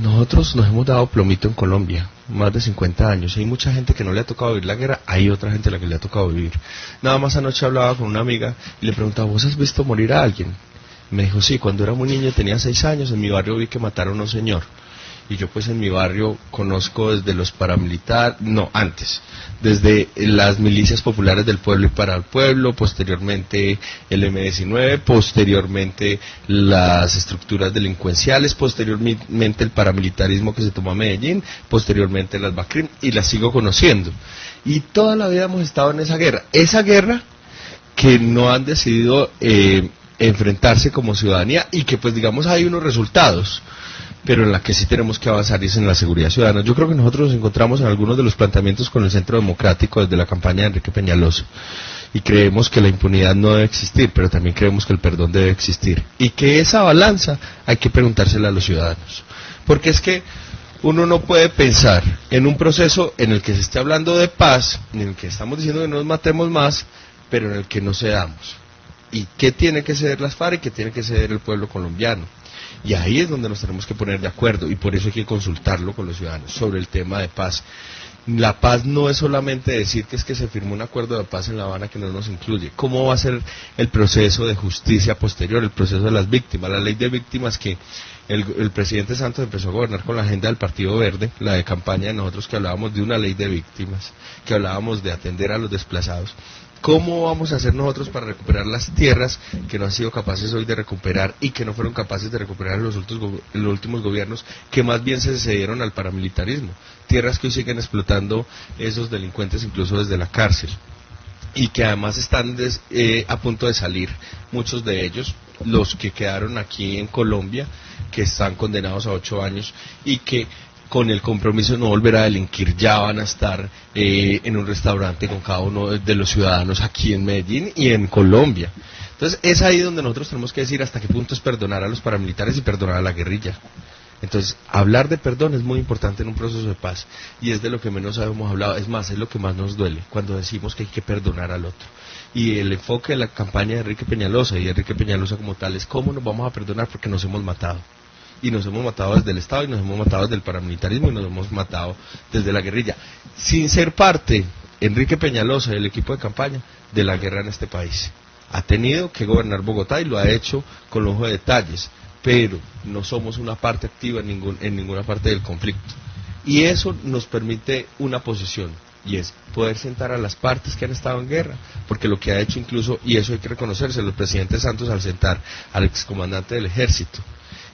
nosotros nos hemos dado plomito en Colombia, más de 50 años. Hay mucha gente que no le ha tocado vivir la guerra, hay otra gente a la que le ha tocado vivir. Nada más anoche hablaba con una amiga y le preguntaba, ¿vos has visto morir a alguien? Me dijo, sí, cuando era muy niño, tenía 6 años, en mi barrio vi que mataron a un señor. Y yo pues en mi barrio conozco desde los paramilitares, desde las milicias populares del pueblo y para el pueblo, posteriormente el M-19, posteriormente las estructuras delincuenciales, posteriormente el paramilitarismo que se tomó a Medellín, posteriormente las BACRIM, y las sigo conociendo. Y toda la vida hemos estado en esa guerra que no han decidido enfrentarse como ciudadanía, y que pues digamos hay unos resultados, pero en la que sí tenemos que avanzar es en la seguridad ciudadana. Yo creo que nosotros nos encontramos en algunos de los planteamientos con el Centro Democrático desde la campaña de Enrique Peñalosa, y creemos que la impunidad no debe existir, pero también creemos que el perdón debe existir, y que esa balanza hay que preguntársela a los ciudadanos, porque es que uno no puede pensar en un proceso en el que se esté hablando de paz, en el que estamos diciendo que no nos matemos más, pero en el que no cedamos. ¿Y qué tiene que ceder las FARC y qué tiene que ceder el pueblo colombiano? Y ahí es donde nos tenemos que poner de acuerdo, y por eso hay que consultarlo con los ciudadanos sobre el tema de paz. La paz no es solamente decir que es que se firmó un acuerdo de paz en La Habana que no nos incluye. ¿Cómo va a ser el proceso de justicia posterior, el proceso de las víctimas? La ley de víctimas que el presidente Santos empezó a gobernar con la agenda del Partido Verde, la de campaña de nosotros, que hablábamos de una ley de víctimas, que hablábamos de atender a los desplazados. ¿Cómo vamos a hacer nosotros para recuperar las tierras que no han sido capaces hoy de recuperar, y que no fueron capaces de recuperar en los últimos gobiernos, que más bien se cedieron al paramilitarismo? Tierras que hoy siguen explotando esos delincuentes incluso desde la cárcel, y que además están a punto de salir, muchos de ellos, los que quedaron aquí en Colombia, que están condenados a 8 años, y que con el compromiso de no volver a delinquir, ya van a estar en un restaurante con cada uno de los ciudadanos aquí en Medellín y en Colombia. Entonces es ahí donde nosotros tenemos que decir hasta qué punto es perdonar a los paramilitares y perdonar a la guerrilla. Entonces hablar de perdón es muy importante en un proceso de paz, y es de lo que menos hemos hablado, es más, es lo que más nos duele, cuando decimos que hay que perdonar al otro. Y el enfoque de la campaña de Enrique Peñalosa, y de Enrique Peñalosa como tal, es cómo nos vamos a perdonar, porque nos hemos matado. Y nos hemos matado desde el Estado, y nos hemos matado desde el paramilitarismo, y nos hemos matado desde la guerrilla, sin ser parte, Enrique Peñalosa y el equipo de campaña, de la guerra en este país. Ha tenido que gobernar Bogotá y lo ha hecho con lujo de detalles, pero no somos una parte activa en ninguna parte del conflicto. Y eso nos permite una posición, y es poder sentar a las partes que han estado en guerra, porque lo que ha hecho incluso, y eso hay que reconocérselo, el presidente Santos al sentar al excomandante del ejército,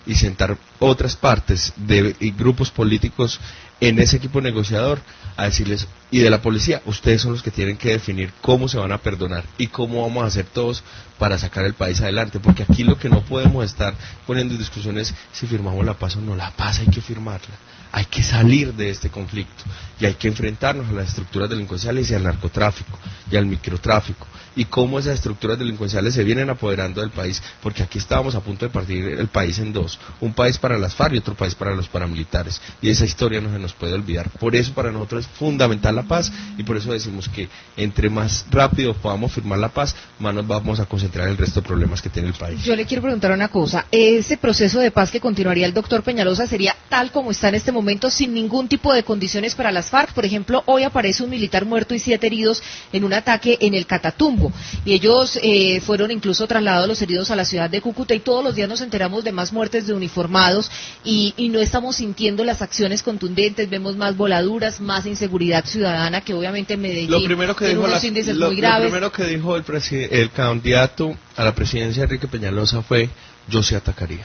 y sentar otras partes y grupos políticos en ese equipo negociador, a decirles, y de la policía, ustedes son los que tienen que definir cómo se van a perdonar y cómo vamos a hacer todos para sacar el país adelante, porque aquí lo que no podemos estar poniendo en discusión es si firmamos la paz o no. La paz hay que firmarla, hay que salir de este conflicto, y hay que enfrentarnos a las estructuras delincuenciales y al narcotráfico y al microtráfico, y cómo esas estructuras delincuenciales se vienen apoderando del país, porque aquí estábamos a punto de partir el país en dos, un país para las FARC y otro país para los paramilitares, y esa historia no se nos nos puede olvidar. Por eso para nosotros es fundamental la paz y por eso decimos que entre más rápido podamos firmar la paz, más nos vamos a concentrar en el resto de problemas que tiene el país. Yo le quiero preguntar una cosa, ese proceso de paz que continuaría el doctor Peñalosa sería tal como está en este momento, sin ningún tipo de condiciones para las FARC. Por ejemplo, hoy aparece un militar muerto y 7 heridos en un ataque en el Catatumbo, y ellos fueron incluso trasladados los heridos a la ciudad de Cúcuta, y todos los días nos enteramos de más muertes de uniformados, y no estamos sintiendo las acciones contundentes, vemos más voladuras, más inseguridad ciudadana, que obviamente en Medellín tiene unos índices muy graves. Lo primero que dijo el candidato a la presidencia, Enrique Peñalosa, fue: yo sí atacaría,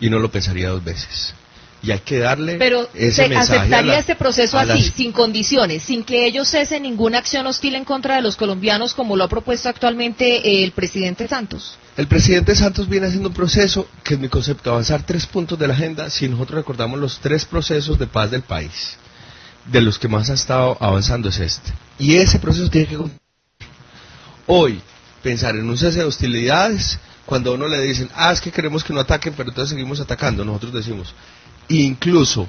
y no lo pensaría 2 veces. Y hay que darle ese mensaje. Pero ¿aceptaría este proceso así, sin condiciones, sin que ellos cesen ninguna acción hostil en contra de los colombianos, como lo ha propuesto actualmente el presidente Santos? El presidente Santos viene haciendo un proceso que, en mi concepto, avanzar 3 puntos de la agenda. Si nosotros recordamos los 3 procesos de paz del país, de los que más ha estado avanzando es este. Y ese proceso tiene que... Hoy, pensar en un cese de hostilidades, cuando a uno le dicen, es que queremos que no ataquen, pero entonces seguimos atacando, nosotros decimos... Incluso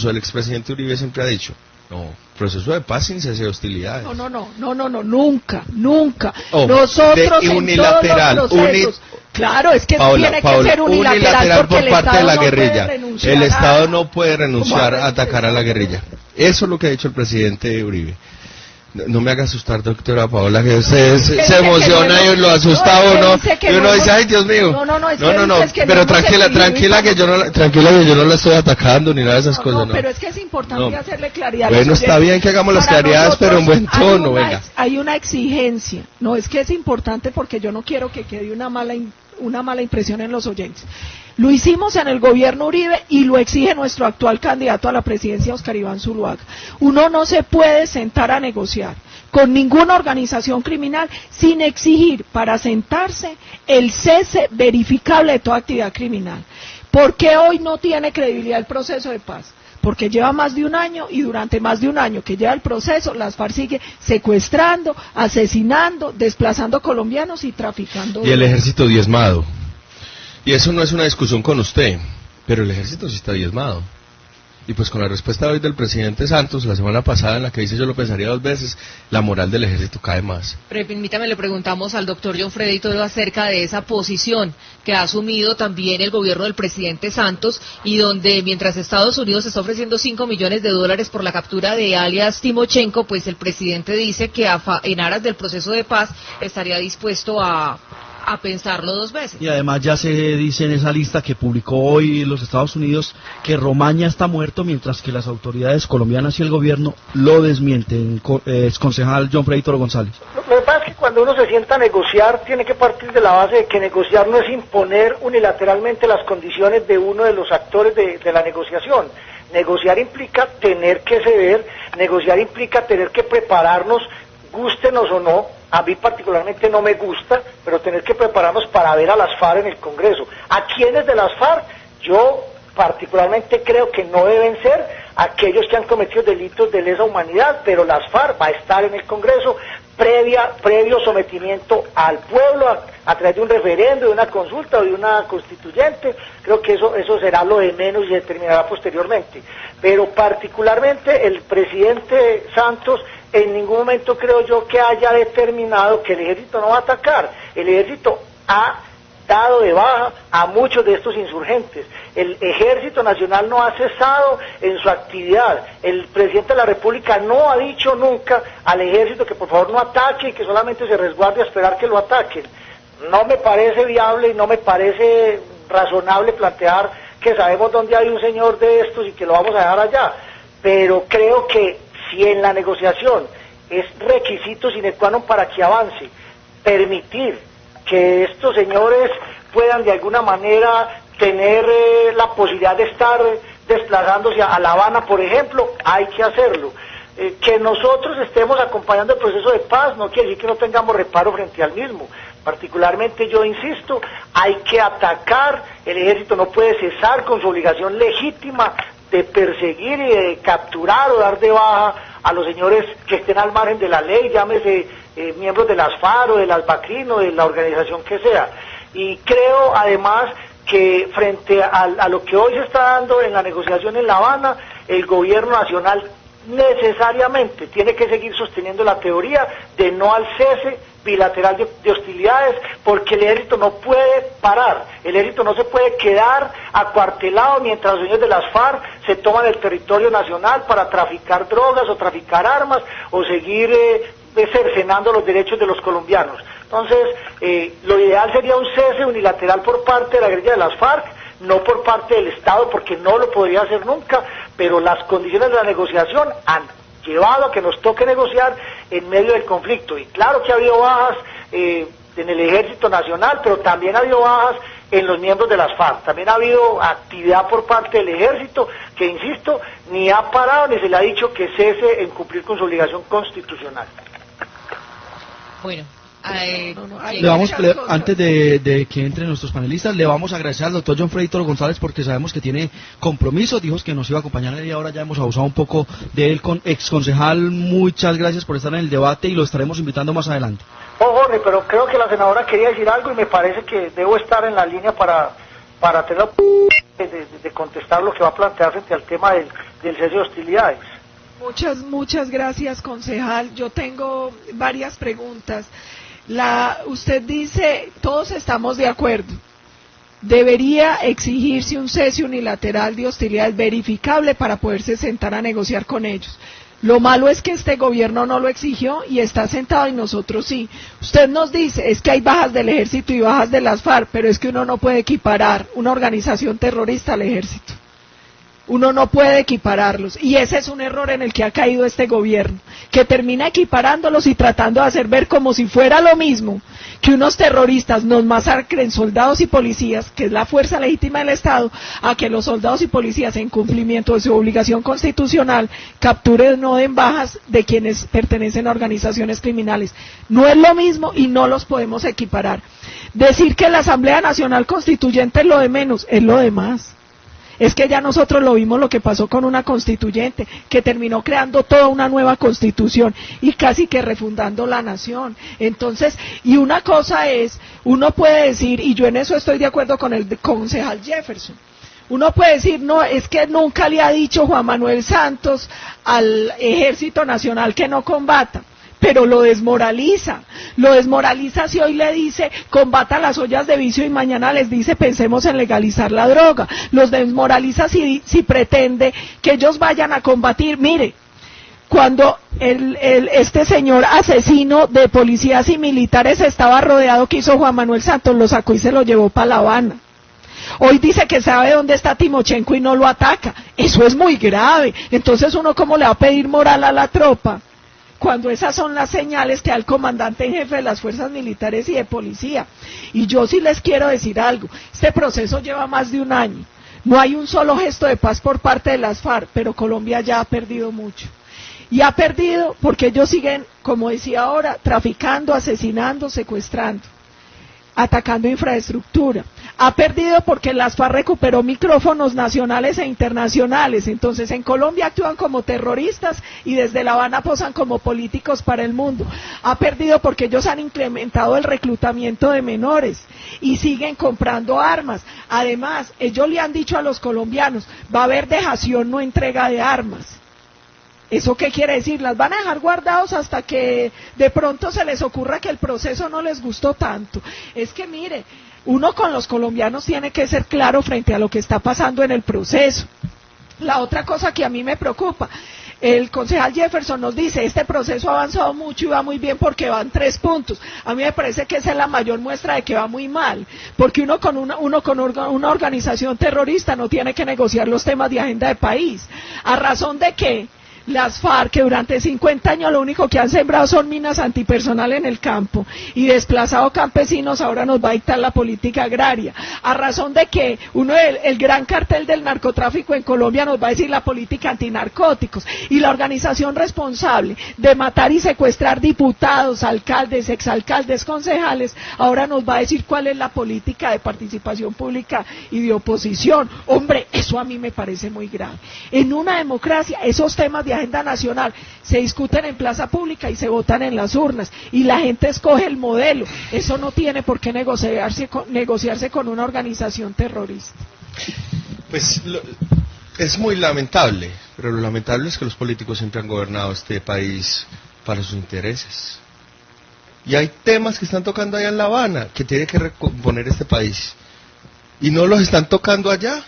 el expresidente Uribe siempre ha dicho, no, proceso de paz sin cese de hostilidades. No, nunca. Nosotros unilateral, en todos los procesos, claro, es que tiene que ser unilateral por parte de la guerrilla. El Estado no puede renunciar a atacar a la guerrilla. Eso es lo que ha dicho el presidente Uribe. No me haga asustar, doctora Paola, que usted se emociona y lo asusta a uno, y uno dice, ay, Dios mío. No, pero tranquila que yo no la estoy atacando ni nada de esas cosas. Pero es que es importante hacerle claridad. Bueno, está bien que hagamos las claridades, pero en buen tono, venga. Hay una exigencia, no, es que es importante porque yo no quiero que quede una mala impresión en los oyentes. Lo hicimos en el gobierno Uribe y lo exige nuestro actual candidato a la presidencia, Óscar Iván Zuluaga. Uno no se puede sentar a negociar con ninguna organización criminal sin exigir para sentarse el cese verificable de toda actividad criminal. ¿Por qué hoy no tiene credibilidad el proceso de paz? Porque lleva más de 1 año y durante más de 1 año que lleva el proceso, las FARC sigue secuestrando, asesinando, desplazando colombianos y traficando. Y el ejército diezmado. Y eso no es una discusión con usted, pero el ejército sí está diezmado. Y pues con la respuesta hoy del presidente Santos, la semana pasada, en la que dice yo lo pensaría 2 veces, la moral del ejército cae más. Permítame, le preguntamos al doctor John Freddy Toro acerca de esa posición que ha asumido también el gobierno del presidente Santos, y donde mientras Estados Unidos está ofreciendo $5 millones por la captura de alias Timochenko, pues el presidente dice que en aras del proceso de paz estaría dispuesto a pensarlo 2 veces. Y además ya se dice en esa lista que publicó hoy los Estados Unidos que Romaña está muerto, mientras que las autoridades colombianas y el gobierno lo desmienten. Concejal John Freddy Toro González. Lo que pasa es que cuando uno se sienta a negociar, tiene que partir de la base de que negociar no es imponer unilateralmente las condiciones de uno de los actores de la negociación. Negociar implica tener que ceder, negociar implica tener que prepararnos, gústenos o no. A mí particularmente no me gusta, pero tener que prepararnos para ver a las FARC en el Congreso. ¿A quiénes de las FARC? Yo particularmente creo que no deben ser aquellos que han cometido delitos de lesa humanidad, pero las FARC va a estar en el Congreso previo sometimiento al pueblo a través de un referendo, de una consulta o de una constituyente. Creo que eso será lo de menos y se determinará posteriormente. Pero particularmente el presidente Santos en ningún momento creo yo que haya determinado que el ejército no va a atacar. El ejército ha dado de baja a muchos de estos insurgentes. El Ejército Nacional no ha cesado en su actividad. El presidente de la República no ha dicho nunca al ejército que por favor no ataque y que solamente se resguarde a esperar que lo ataquen. No me parece viable y no me parece razonable plantear que sabemos dónde hay un señor de estos y que lo vamos a dejar allá. Pero creo que si en la negociación es requisito sine qua non para que avance, permitir que estos señores puedan de alguna manera tener la posibilidad de estar desplazándose a La Habana, por ejemplo, hay que hacerlo. Que nosotros estemos acompañando el proceso de paz no quiere decir que no tengamos reparo frente al mismo. Particularmente yo insisto, hay que atacar, el ejército no puede cesar con su obligación legítima de perseguir y de capturar o dar de baja a los señores que estén al margen de la ley, llámese miembros de las FARC o de las BACRIN o de la organización que sea. Y creo además que frente a lo que hoy se está dando en la negociación en La Habana, el gobierno nacional necesariamente tiene que seguir sosteniendo la teoría de no al cese bilateral de hostilidades, porque el ejército no puede parar, el ejército no se puede quedar acuartelado mientras los señores de las FARC se toman el territorio nacional para traficar drogas o traficar armas o seguir cercenando los derechos de los colombianos. Entonces, lo ideal sería un cese unilateral por parte de la guerrilla de las FARC, no por parte del Estado, porque no lo podría hacer nunca, pero las condiciones de la negociación han llevado a que nos toque negociar en medio del conflicto. Y claro que ha habido bajas en el Ejército Nacional, pero también ha habido bajas en los miembros de las FARC. También ha habido actividad por parte del Ejército que, insisto, ni ha parado ni se le ha dicho que cese en cumplir con su obligación constitucional. Bueno. Antes de que entren nuestros panelistas, le vamos a agradecer al doctor John Freddy Toro González porque sabemos que tiene compromiso, dijo que nos iba a acompañar y ahora ya hemos abusado un poco de él. Ex concejal, muchas gracias por estar en el debate y lo estaremos invitando más adelante. Jorge, pero creo que la senadora quería decir algo y me parece que debo estar en la línea para tener de contestar lo que va a plantear frente al tema del cese de hostilidades. Muchas gracias, concejal. Yo tengo varias preguntas. Usted dice, todos estamos de acuerdo, debería exigirse un cese unilateral de hostilidades verificable para poderse sentar a negociar con ellos. Lo malo es que este gobierno no lo exigió y está sentado y nosotros sí. Usted nos dice, es que hay bajas del ejército y bajas de las FARC, pero es que uno no puede equiparar una organización terrorista al ejército. Uno no puede equipararlos, y ese es un error en el que ha caído este gobierno, que termina equiparándolos y tratando de hacer ver como si fuera lo mismo que unos terroristas nos masacren soldados y policías, que es la fuerza legítima del Estado, a que los soldados y policías, en cumplimiento de su obligación constitucional, capturen o den bajas de quienes pertenecen a organizaciones criminales. No es lo mismo y no los podemos equiparar. Decir que la Asamblea Nacional Constituyente es lo de menos, es lo de más. Es que ya nosotros lo vimos lo que pasó con una constituyente, que terminó creando toda una nueva constitución y casi que refundando la nación. Entonces, y una cosa es, uno puede decir, y yo en eso estoy de acuerdo con el concejal Jefferson, uno puede decir, no, es que nunca le ha dicho Juan Manuel Santos al Ejército Nacional que no combata. Pero lo desmoraliza si hoy le dice combata las ollas de vicio y mañana les dice pensemos en legalizar la droga, los desmoraliza si pretende que ellos vayan a combatir. Mire, cuando este señor asesino de policías y militares estaba rodeado, ¿qué hizo Juan Manuel Santos? Lo sacó y se lo llevó para La Habana. Hoy dice que sabe dónde está Timochenko y no lo ataca. Eso es muy grave. Entonces uno, ¿cómo le va a pedir moral a la tropa? Cuando esas son las señales que da el comandante en jefe de las fuerzas militares y de policía. Y yo sí les quiero decir algo, este proceso lleva más de un año, no hay un solo gesto de paz por parte de las FARC, pero Colombia ya ha perdido mucho. Y ha perdido porque ellos siguen, como decía ahora, traficando, asesinando, secuestrando, atacando infraestructura. Ha perdido porque las FARC recuperó micrófonos nacionales e internacionales. Entonces en Colombia actúan como terroristas y desde La Habana posan como políticos para el mundo. Ha perdido porque ellos han incrementado el reclutamiento de menores y siguen comprando armas. Además, ellos le han dicho a los colombianos, va a haber dejación, no entrega de armas. ¿Eso qué quiere decir? Las van a dejar guardados hasta que de pronto se les ocurra que el proceso no les gustó tanto. Es que mire, uno con los colombianos tiene que ser claro frente a lo que está pasando en el proceso. La otra cosa que a mí me preocupa, el concejal Jefferson nos dice, este proceso ha avanzado mucho y va muy bien porque van 3 puntos. A mí me parece que esa es la mayor muestra de que va muy mal, porque uno con una organización terrorista no tiene que negociar los temas de agenda de país. ¿A razón de qué? Las FARC, que durante 50 años lo único que han sembrado son minas antipersonal en el campo y desplazado campesinos, ahora nos va a dictar la política agraria. ¿A razón de que el gran cartel del narcotráfico en Colombia nos va a decir la política antinarcóticos? Y la organización responsable de matar y secuestrar diputados, alcaldes, exalcaldes, concejales, ahora nos va a decir cuál es la política de participación pública y de oposición. Hombre, eso a mí me parece muy grave. En una democracia, esos temas de agenda nacional se discuten en plaza pública y se votan en las urnas, y la gente escoge el modelo. Eso no tiene por qué negociarse con una organización terrorista. Pues es muy lamentable, pero lo lamentable es que los políticos siempre han gobernado este país para sus intereses. Y hay temas que están tocando allá en La Habana que tiene que recomponer este país. Y no los están tocando allá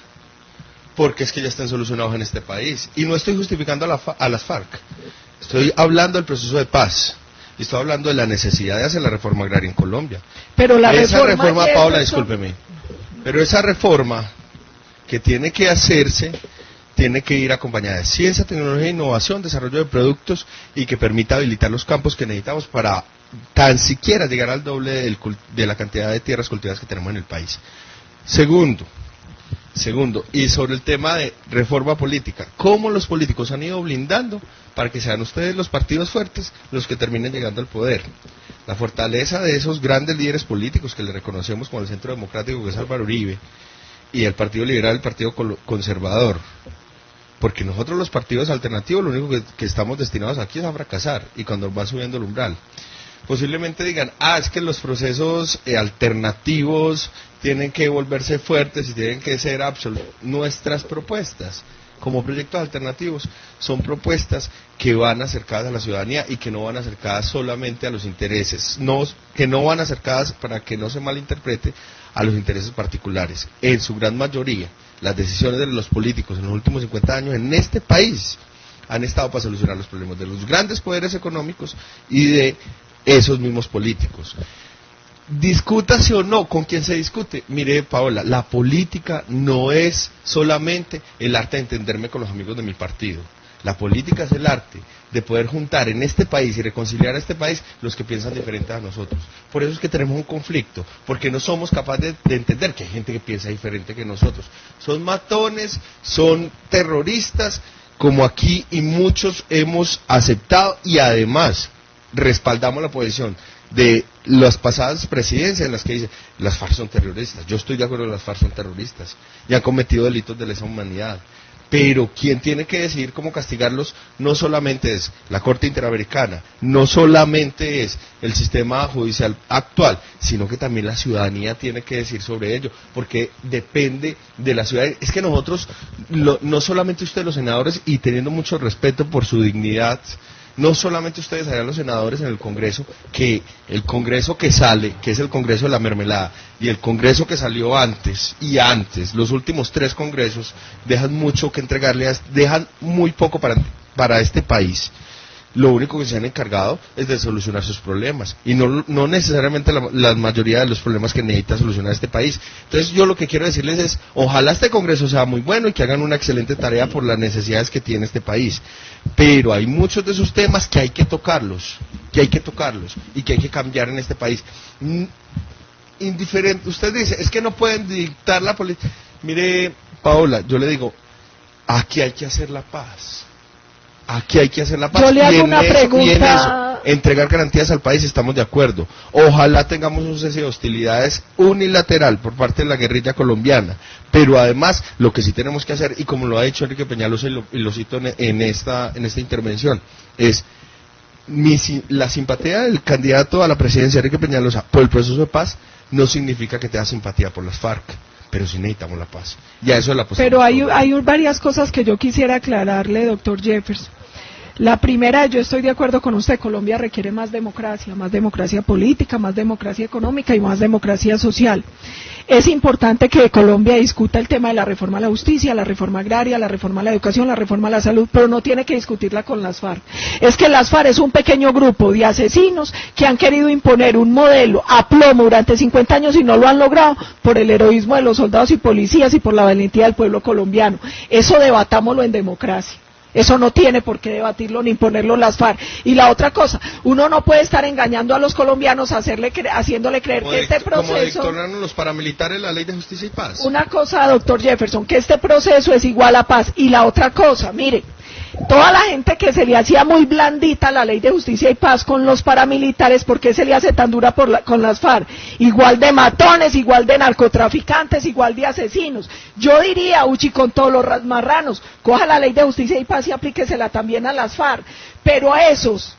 porque es que ya están solucionados en este país. Y no estoy justificando a las FARC. Estoy hablando del proceso de paz. Y estoy hablando de la necesidad de hacer la reforma agraria en Colombia. Pero esa reforma, Paula, discúlpeme. Pero esa reforma que tiene que hacerse tiene que ir acompañada de ciencia, tecnología, innovación, desarrollo de productos y que permita habilitar los campos que necesitamos para tan siquiera llegar al doble de la cantidad de tierras cultivadas que tenemos en el país. Segundo, y sobre el tema de reforma política, ¿cómo los políticos han ido blindando para que sean ustedes los partidos fuertes los que terminen llegando al poder? La fortaleza de esos grandes líderes políticos que le reconocemos como el Centro Democrático, que es Álvaro Uribe, y el Partido Liberal, el Partido Conservador. Porque nosotros los partidos alternativos lo único que estamos destinados aquí es a fracasar, y cuando va subiendo el umbral. Posiblemente digan, es que los procesos alternativos tienen que volverse fuertes y tienen que ser nuestras propuestas como proyectos alternativos son propuestas que van acercadas a la ciudadanía y que no van acercadas solamente a los intereses, que no van acercadas, para que no se malinterprete, a los intereses particulares. En su gran mayoría, las decisiones de los políticos en los últimos 50 años en este país han estado para solucionar los problemas de los grandes poderes económicos y de esos mismos políticos. Discútase o no con quien se discute. Mire, Paola, la política no es solamente el arte de entenderme con los amigos de mi partido. La política es el arte de poder juntar en este país y reconciliar a este país los que piensan diferente a nosotros. Por eso es que tenemos un conflicto, porque no somos capaces de entender que hay gente que piensa diferente que nosotros. Son matones, son terroristas, como aquí, y muchos hemos aceptado, y además respaldamos la posición de las pasadas presidencias en las que dice las FARC son terroristas. Yo estoy de acuerdo que las FARC son terroristas y han cometido delitos de lesa humanidad, pero quien tiene que decidir cómo castigarlos no solamente es la Corte Interamericana, no solamente es el sistema judicial actual, sino que también la ciudadanía tiene que decir sobre ello, porque depende de la ciudadanía. Es que nosotros, no solamente ustedes los senadores, y teniendo mucho respeto por su dignidad, no solamente ustedes allá los senadores en el Congreso, que el Congreso que sale, que es el Congreso de la mermelada, y el Congreso que salió antes, los últimos 3 congresos, dejan mucho que entregarle, dejan muy poco para este país. Lo único que se han encargado es de solucionar sus problemas, y no necesariamente la mayoría de los problemas que necesita solucionar este país. Entonces yo lo que quiero decirles es, ojalá este Congreso sea muy bueno y que hagan una excelente tarea por las necesidades que tiene este país, pero hay muchos de esos temas que hay que tocarlos, y que hay que cambiar en este país. Indiferente, usted dice, es que no pueden dictar la política. Mire, Paola, yo le digo, aquí hay que hacer la paz. Yo le hago una pregunta. Entregar garantías al país, estamos de acuerdo. Ojalá tengamos un cese de hostilidades unilateral por parte de la guerrilla colombiana, pero además lo que sí tenemos que hacer, y como lo ha dicho Enrique Peñalosa y lo cito en esta intervención, es la simpatía del candidato a la presidencia, Enrique Peñalosa, por el proceso de paz, no significa que tenga simpatía por las FARC, pero sí necesitamos la paz. Ya eso es la posibilidad. Pero hay varias cosas que yo quisiera aclararle, doctor Jefferson. La primera, yo estoy de acuerdo con usted, Colombia requiere más democracia política, más democracia económica y más democracia social. Es importante que Colombia discuta el tema de la reforma a la justicia, la reforma agraria, la reforma a la educación, la reforma a la salud, pero no tiene que discutirla con las FARC. Es que las FARC es un pequeño grupo de asesinos que han querido imponer un modelo a plomo durante 50 años y no lo han logrado por el heroísmo de los soldados y policías y por la valentía del pueblo colombiano. Eso debatámoslo en democracia. Eso no tiene por qué debatirlo ni imponerlo las FARC. Y la otra cosa, uno no puede estar engañando a los colombianos, haciéndole creer que este proceso... Como dictaron los paramilitares la ley de justicia y paz. Una cosa, doctor Jefferson, que este proceso es igual a paz. Y la otra cosa, mire, Toda la gente que se le hacía muy blandita la ley de justicia y paz con los paramilitares, ¿por qué se le hace tan dura con las FARC? Igual de matones, igual de narcotraficantes, igual de asesinos. Yo diría, Uchi, con todos los marranos, coja la ley de justicia y paz y aplíquesela también a las FARC, pero a esos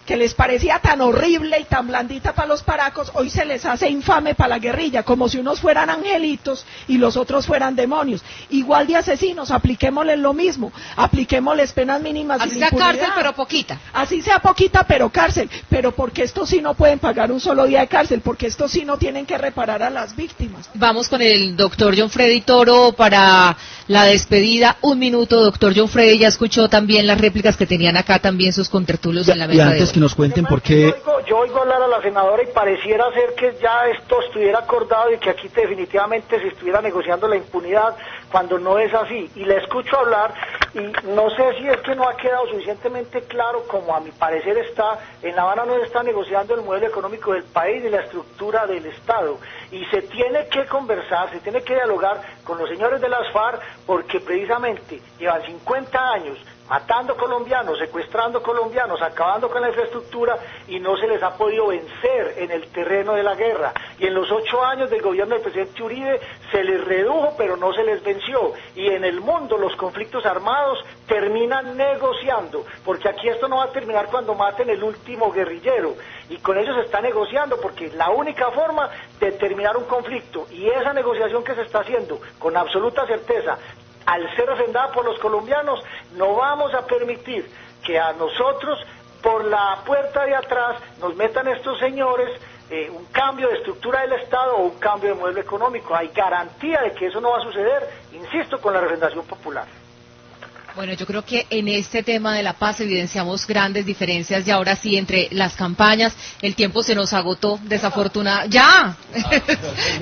que les parecía tan horrible y tan blandita para los paracos, hoy se les hace infame para la guerrilla, como si unos fueran angelitos y los otros fueran demonios. Igual de asesinos, apliquémosles lo mismo, apliquémosles penas mínimas. Así sea cárcel, pero poquita. Así sea poquita, pero cárcel. Pero porque estos sí no pueden pagar un solo día de cárcel, porque estos sí no tienen que reparar a las víctimas. Vamos con el doctor John Freddy Toro para la despedida. Un minuto, doctor John Freddy, ya escuchó también las réplicas que tenían acá también sus contertulios en la mesa de hoy. Que nos cuenten por qué... Yo oigo hablar a la senadora y pareciera ser que ya esto estuviera acordado y que aquí definitivamente se estuviera negociando la impunidad, cuando no es así. Y le escucho hablar y no sé si es que no ha quedado suficientemente claro, como a mi parecer está, en La Habana no se está negociando el modelo económico del país ni la estructura del Estado. Y se tiene que conversar, se tiene que dialogar con los señores de las FARC, porque precisamente llevan 50 años matando colombianos, secuestrando colombianos, acabando con la infraestructura y no se les ha podido vencer en el terreno de la guerra. Y en los 8 años del gobierno del presidente Uribe se les redujo, pero no se les venció. Y en el mundo los conflictos armados terminan negociando, porque aquí esto no va a terminar cuando maten el último guerrillero. Y con ellos se está negociando, porque es la única forma de terminar un conflicto. Y esa negociación que se está haciendo, con absoluta certeza, al ser refrendada por los colombianos, no vamos a permitir que a nosotros, por la puerta de atrás, nos metan estos señores un cambio de estructura del Estado o un cambio de modelo económico. Hay garantía de que eso no va a suceder, insisto, con la refrendación popular. Bueno, yo creo que en este tema de la paz evidenciamos grandes diferencias y ahora sí entre las campañas. El tiempo se nos agotó, desafortunadamente. ¡Ya!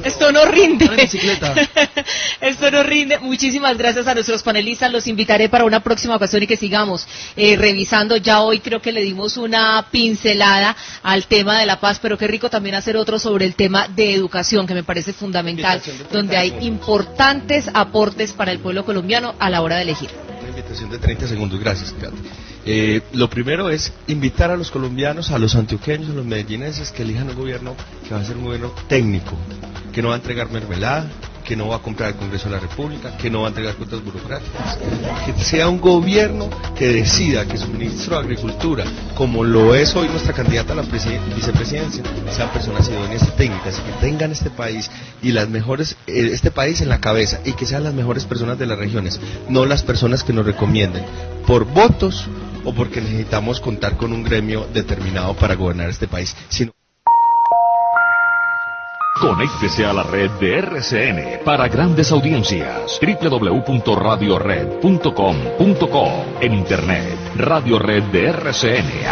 Esto no rinde. Esto no rinde. Muchísimas gracias a nuestros panelistas. Los invitaré para una próxima ocasión y que sigamos revisando. Ya hoy creo que le dimos una pincelada al tema de la paz, pero qué rico también hacer otro sobre el tema de educación, que me parece fundamental, donde hay importantes aportes para el pueblo colombiano a la hora de elegir. De 30 segundos, gracias. Lo primero es invitar a los colombianos, a los antioqueños, a los medellinenses, que elijan un gobierno que va a ser un gobierno técnico, que no va a entregar mermelada, que no va a comprar el Congreso de la República, que no va a entregar cuotas burocráticas, que sea un gobierno que decida que su ministro de Agricultura, como lo es hoy nuestra candidata a la vicepresidencia, sean personas idóneas y técnicas, y que tengan este país y las mejores, este país en la cabeza, y que sean las mejores personas de las regiones, no las personas que nos recomienden por votos o porque necesitamos contar con un gremio determinado para gobernar este país, sino... Conéctese a la red de RCN para grandes audiencias. www.radiored.com.co. En internet, Radio Red de RCN.